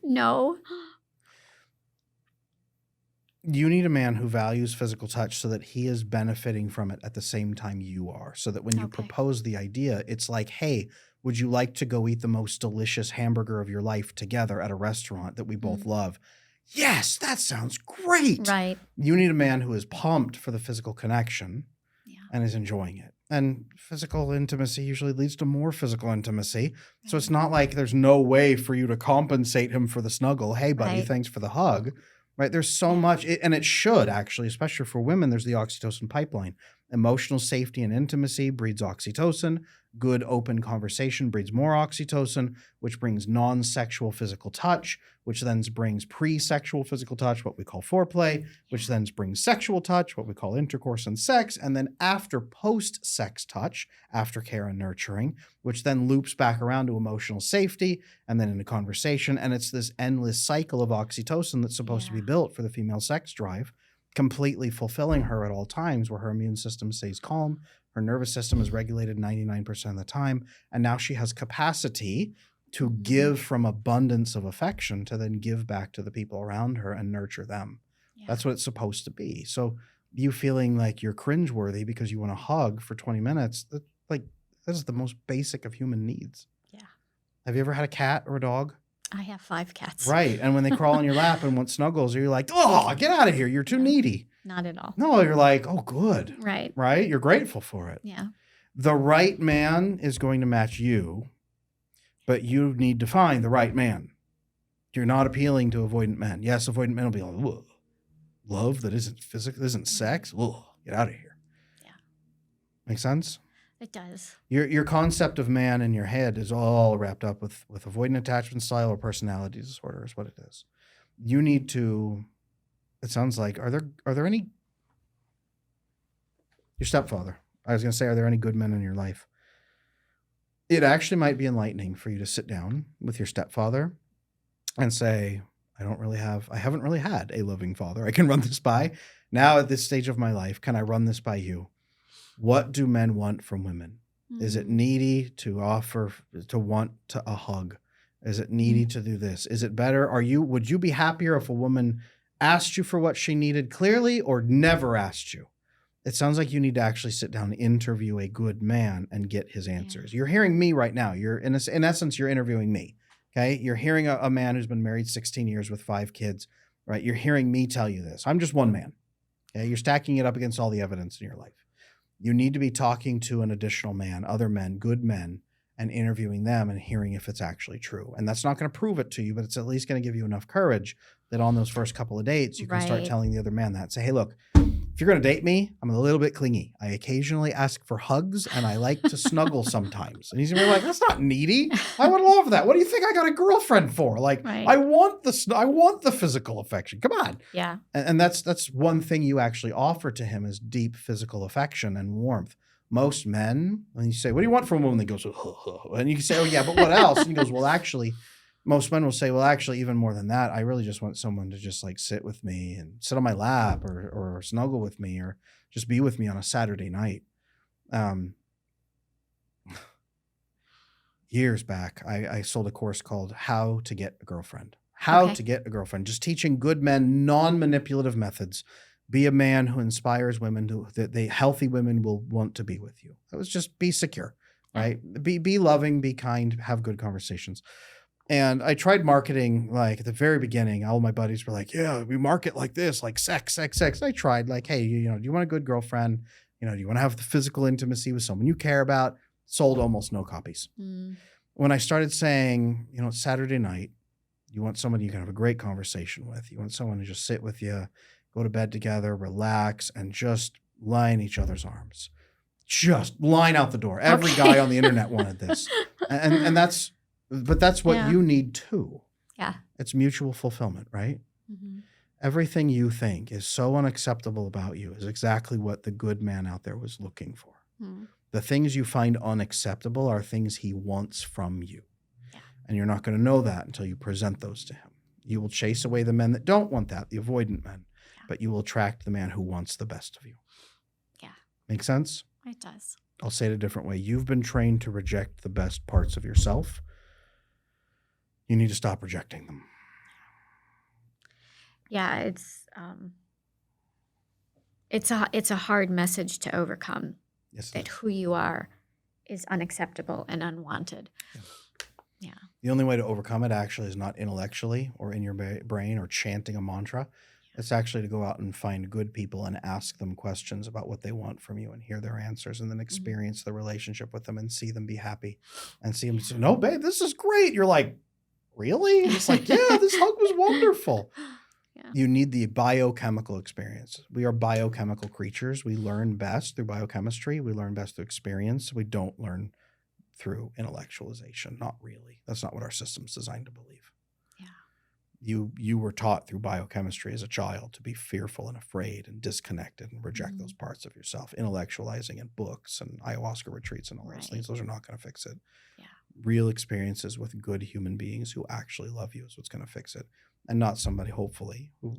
A: No.
B: You need a man who values physical touch so that he is benefiting from it at the same time you are. So that when you propose the idea, it's like, hey, would you like to go eat the most delicious hamburger of your life together at a restaurant that we both love? Yes, that sounds great.
A: Right.
B: You need a man who is pumped for the physical connection and is enjoying it. And physical intimacy usually leads to more physical intimacy. So it's not like there's no way for you to compensate him for the snuggle. Hey, buddy, thanks for the hug. Right? There's so much, and it should actually, especially for women, there's the oxytocin pipeline. Emotional safety and intimacy breeds oxytocin. Good open conversation breeds more oxytocin, which brings non-sexual physical touch, which then brings pre-sexual physical touch, what we call foreplay, which then brings sexual touch, what we call intercourse and sex, and then after post-sex touch, aftercare and nurturing, which then loops back around to emotional safety and then into conversation. And it's this endless cycle of oxytocin that's supposed to be built for the female sex drive, completely fulfilling her at all times, where her immune system stays calm, her nervous system is regulated 99% of the time, and now she has capacity to give from abundance of affection to then give back to the people around her and nurture them. That's what it's supposed to be. So you feeling like you're cringeworthy because you want a hug for 20 minutes, that is the most basic of human needs. Yeah. Have you ever had a cat or a dog?
A: I have 5 cats.
B: Right. And when they crawl on your lap and want snuggles, you're like, oh, get out of here. You're too needy.
A: Not at all.
B: No, you're like, oh, good.
A: Right.
B: Right? You're grateful for it.
A: Yeah.
B: The right man is going to match you, but you need to find the right man. You're not appealing to avoidant men. Yes, avoidant men will be like, whoa, love that isn't physical, isn't sex? Whoa, get out of here. Yeah. Make sense?
A: It does.
B: Your concept of man in your head is all wrapped up with avoidant attachment style or personality disorder is what it is. You need to, it sounds like, are there any, your stepfather, I was going to say, are there any good men in your life? It actually might be enlightening for you to sit down with your stepfather and say, I haven't really had a loving father I can run this by. Now at this stage of my life, can I run this by you? What do men want from women? Is it needy to want a hug? Is it needy to do this? Is it better? Would you be happier if a woman asked you for what she needed clearly or never asked you? It sounds like you need to actually sit down and interview a good man and get his answers. You're hearing me right now. You're in essence, you're interviewing me. Okay. You're hearing a man who's been married 16 years with 5 kids, right? You're hearing me tell you this. I'm just one man. Okay. You're stacking it up against all the evidence in your life. You need to be talking to an additional man, other men, good men, and interviewing them and hearing if it's actually true. And that's not going to prove it to you, but it's at least going to give you enough courage that on those first couple of dates, you can start telling the other man that. Say, hey, look, if you're going to date me, I'm a little bit clingy. I occasionally ask for hugs and I like to snuggle sometimes. And he's going to be like, that's not needy. I would love that. What do you think I got a girlfriend for? Like, I want the physical affection. Come on. Yeah. And that's one thing you actually offer to him is deep physical affection and warmth. Most men, when you say, what do you want from a woman? They go, and you can say, oh yeah, but what else? And he goes, well, actually, most men will say, well, actually, even more than that, I really just want someone to just like sit with me and sit on my lap or snuggle with me or just be with me on a Saturday night. Years back, I sold a course called How to Get a Girlfriend. How to Get a Girlfriend. Just teaching good men non-manipulative methods. Be a man who inspires women that healthy women will want to be with you. That was just be secure, right? Be loving, be kind, have good conversations. And I tried marketing like at the very beginning. All my buddies were like, yeah, we market like this, like sex. I tried like, hey, do you want a good girlfriend? Do you want to have the physical intimacy with someone you care about? Sold almost no copies. When I started saying, it's Saturday night, you want somebody you can have a great conversation with. You want someone to just sit with you, go to bed together, relax, and just lie in each other's arms. Just line out the door. Every guy on the internet wanted this. And that's what you need too. Yeah. It's mutual fulfillment, right? Mm-hmm. Everything you think is so unacceptable about you is exactly what the good man out there was looking for. The things you find unacceptable are things he wants from you. Yeah. And you're not going to know that until you present those to him. You will chase away the men that don't want that, the avoidant men, but you will attract the man who wants the best of you. Yeah. Make sense?
A: It does.
B: I'll say it a different way. You've been trained to reject the best parts of yourself. You need to stop rejecting them.
A: Yeah, it's a hard message to overcome. Yes, that who you are is unacceptable and unwanted. Yeah.
B: The only way to overcome it actually is not intellectually or in your brain or chanting a mantra. It's actually to go out and find good people and ask them questions about what they want from you and hear their answers and then experience the relationship with them and see them be happy and see them say, no, babe, this is great. You're like, really? And it's like, yeah, this hug was wonderful. Yeah. You need the biochemical experience. We are biochemical creatures. We learn best through biochemistry. We learn best through experience. We don't learn through intellectualization. Not really. That's not what our system's designed to believe. You were taught through biochemistry as a child to be fearful and afraid and disconnected and reject those parts of yourself. Intellectualizing in books and ayahuasca retreats and all those things, those are not going to fix it. Yeah. Real experiences with good human beings who actually love you is what's going to fix it. And not somebody, hopefully, who,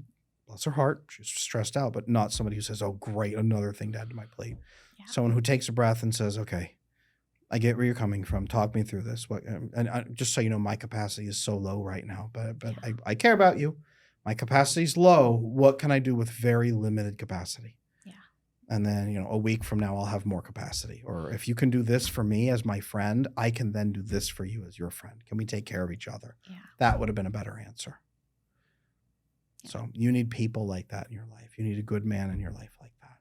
B: bless her heart, she's stressed out, but not somebody who says, oh, great, another thing to add to my plate. Yeah. Someone who takes a breath and says, okay, I get where you're coming from. Talk me through this. Just so you know, my capacity is so low right now, but I care about you. My capacity is low. What can I do with very limited capacity? Yeah. And then, a week from now, I'll have more capacity. Or if you can do this for me as my friend, I can then do this for you as your friend. Can we take care of each other? Yeah. That would have been a better answer. Yeah. So you need people like that in your life. You need a good man in your life like that.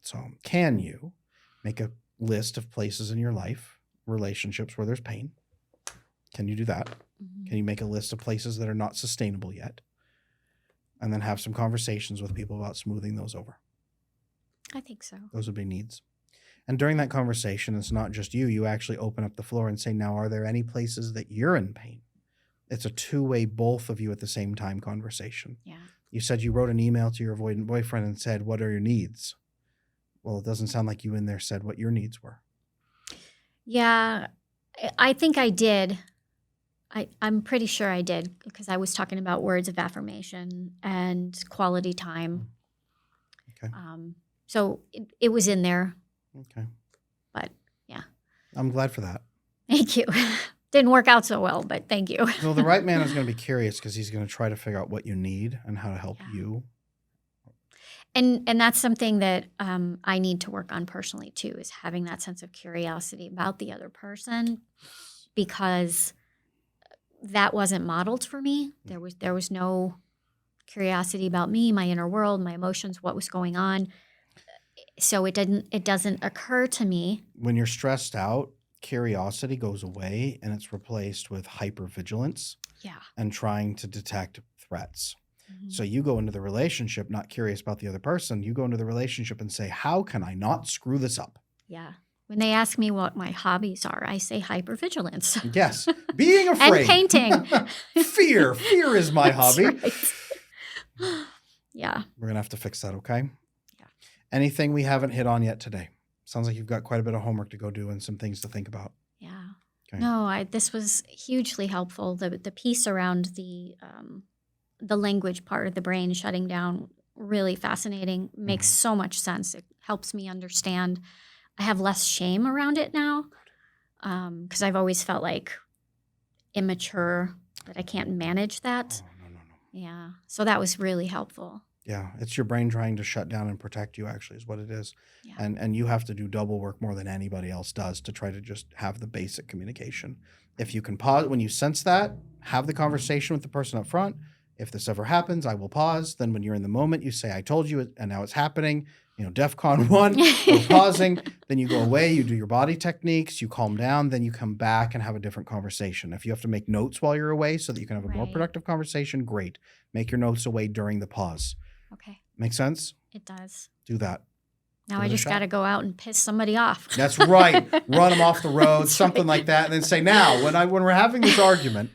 B: So can you make a list of places in your life, relationships where there's pain? Can you do that? Mm-hmm. Can you make a list of places that are not sustainable yet? And then have some conversations with people about smoothing those over.
A: I think so.
B: Those would be needs. And during that conversation, it's not just you. You actually open up the floor and say, now, are there any places that you're in pain? It's a two-way, both of you at the same time conversation. Yeah. You said you wrote an email to your avoidant boyfriend and said, what are your needs? Well, it doesn't sound like you in there said what your needs were.
A: Yeah, I think I did. I'm pretty sure I did because I was talking about words of affirmation and quality time. Okay. So it was in there.
B: Okay.
A: But yeah.
B: I'm glad for that.
A: Thank you. Didn't work out so well, but thank you.
B: Well, the right man is going to be curious because he's going to try to figure out what you need and how to help you.
A: And that's something that I need to work on personally too, is having that sense of curiosity about the other person, because that wasn't modeled for me. There was no curiosity about me, my inner world, my emotions, what was going on. So it doesn't occur to me.
B: When you're stressed out, curiosity goes away and it's replaced with hypervigilance. Yeah. And trying to detect threats. Mm-hmm. So you go into the relationship not curious about the other person. You go into the relationship and say, how can I not screw this up?
A: Yeah. When they ask me what my hobbies are, I say hypervigilance.
B: Yes. Being afraid.
A: And painting.
B: Fear. Fear is my hobby.
A: Right. Yeah.
B: We're going to have to fix that, okay? Yeah. Anything we haven't hit on yet today? Sounds like you've got quite a bit of homework to go do and some things to think about.
A: Yeah. Okay. No, this was hugely helpful. The piece around the language part of the brain shutting down, really fascinating. Makes so much sense. It helps me understand. I have less shame around it now because I've always felt like immature, that I can't manage that. Oh, no. Yeah. So that was really helpful.
B: Yeah. It's your brain trying to shut down and protect you, actually, is what it is. Yeah. And you have to do double work more than anybody else does to try to just have the basic communication. If you can pause, when you sense that, have the conversation with the person up front. If this ever happens, I will pause. Then when you're in the moment, you say, I told you, and now it's happening. DEFCON 1, we're pausing. Then you go away, you do your body techniques, you calm down, then you come back and have a different conversation. If you have to make notes while you're away so that you can have a more productive conversation, great. Make your notes away during the pause.
A: Okay.
B: Make sense?
A: It does.
B: Do that.
A: Now I just got to go out and piss somebody off.
B: That's right. Run them off the road, something like that, and then say, now, when we're having this argument,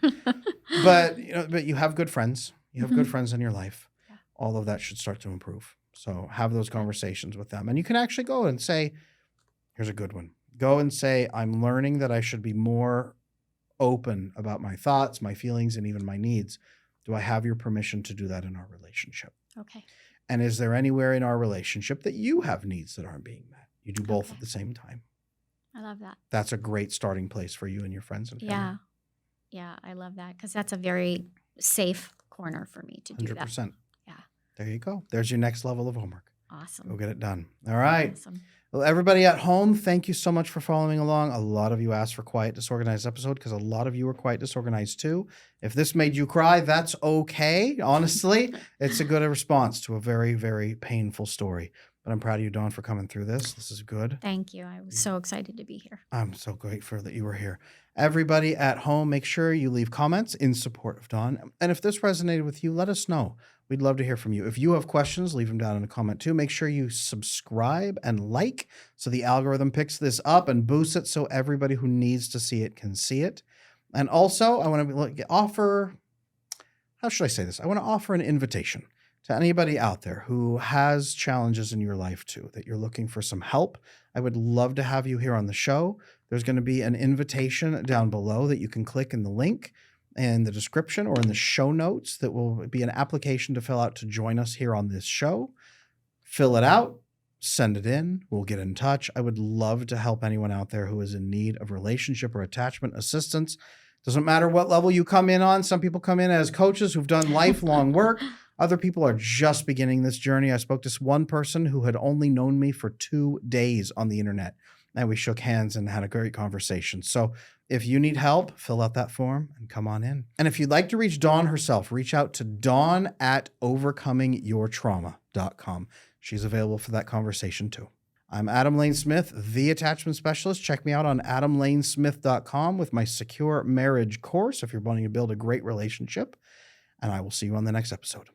B: but you have good friends. You have good friends in your life. Yeah. All of that should start to improve. So have those conversations with them. And you can actually go and say, here's a good one. Go and say, I'm learning that I should be more open about my thoughts, my feelings, and even my needs. Do I have your permission to do that in our relationship?
A: Okay.
B: And is there anywhere in our relationship that you have needs that aren't being met? You do both at the same time.
A: I love that.
B: That's a great starting place for you and your friends and family.
A: Yeah, I love that because that's a very safe corner for me to do
B: 100%.
A: that. Yeah.
B: There you go. There's your next level of homework.
A: Awesome.
B: Go get it done. All right.
A: Awesome.
B: Well, everybody at home, thank you so much for following along. A lot of you asked for Quiet Disorganized episode because a lot of you were quite disorganized too. If this made you cry, that's okay. Honestly, it's a good response to a very, very painful story. But I'm proud of you, Dawn, for coming through this. This is good.
A: Thank you. I was so excited to be here.
B: I'm so grateful that you were here. Everybody at home, make sure you leave comments in support of Dawn. And if this resonated with you, let us know. We'd love to hear from you. If you have questions, leave them down in a comment too. Make sure you subscribe and like so the algorithm picks this up and boosts it so everybody who needs to see it can see it. And also, I want to offer, how should I say this? I want to offer an invitation to anybody out there who has challenges in your life too, that you're looking for some help. I would love to have you here on the show. There's going to be an invitation down below that you can click in the link in the description or in the show notes that will be an application to fill out to join us here on this show. Fill it out, send it in, we'll get in touch. I would love to help anyone out there who is in need of relationship or attachment assistance. Doesn't matter what level you come in on. Some people come in as coaches who've done lifelong work. Other people are just beginning this journey. I spoke to one person who had only known me for 2 days on the internet, and we shook hands and had a great conversation. So if you need help, fill out that form and come on in. And if you'd like to reach Dawn herself, reach out to Dawn at overcomingyourtrauma.com. She's available for that conversation too. I'm Adam Lane Smith, the attachment specialist. Check me out on adamlanesmith.com with my secure marriage course if you're wanting to build a great relationship. And I will see you on the next episode.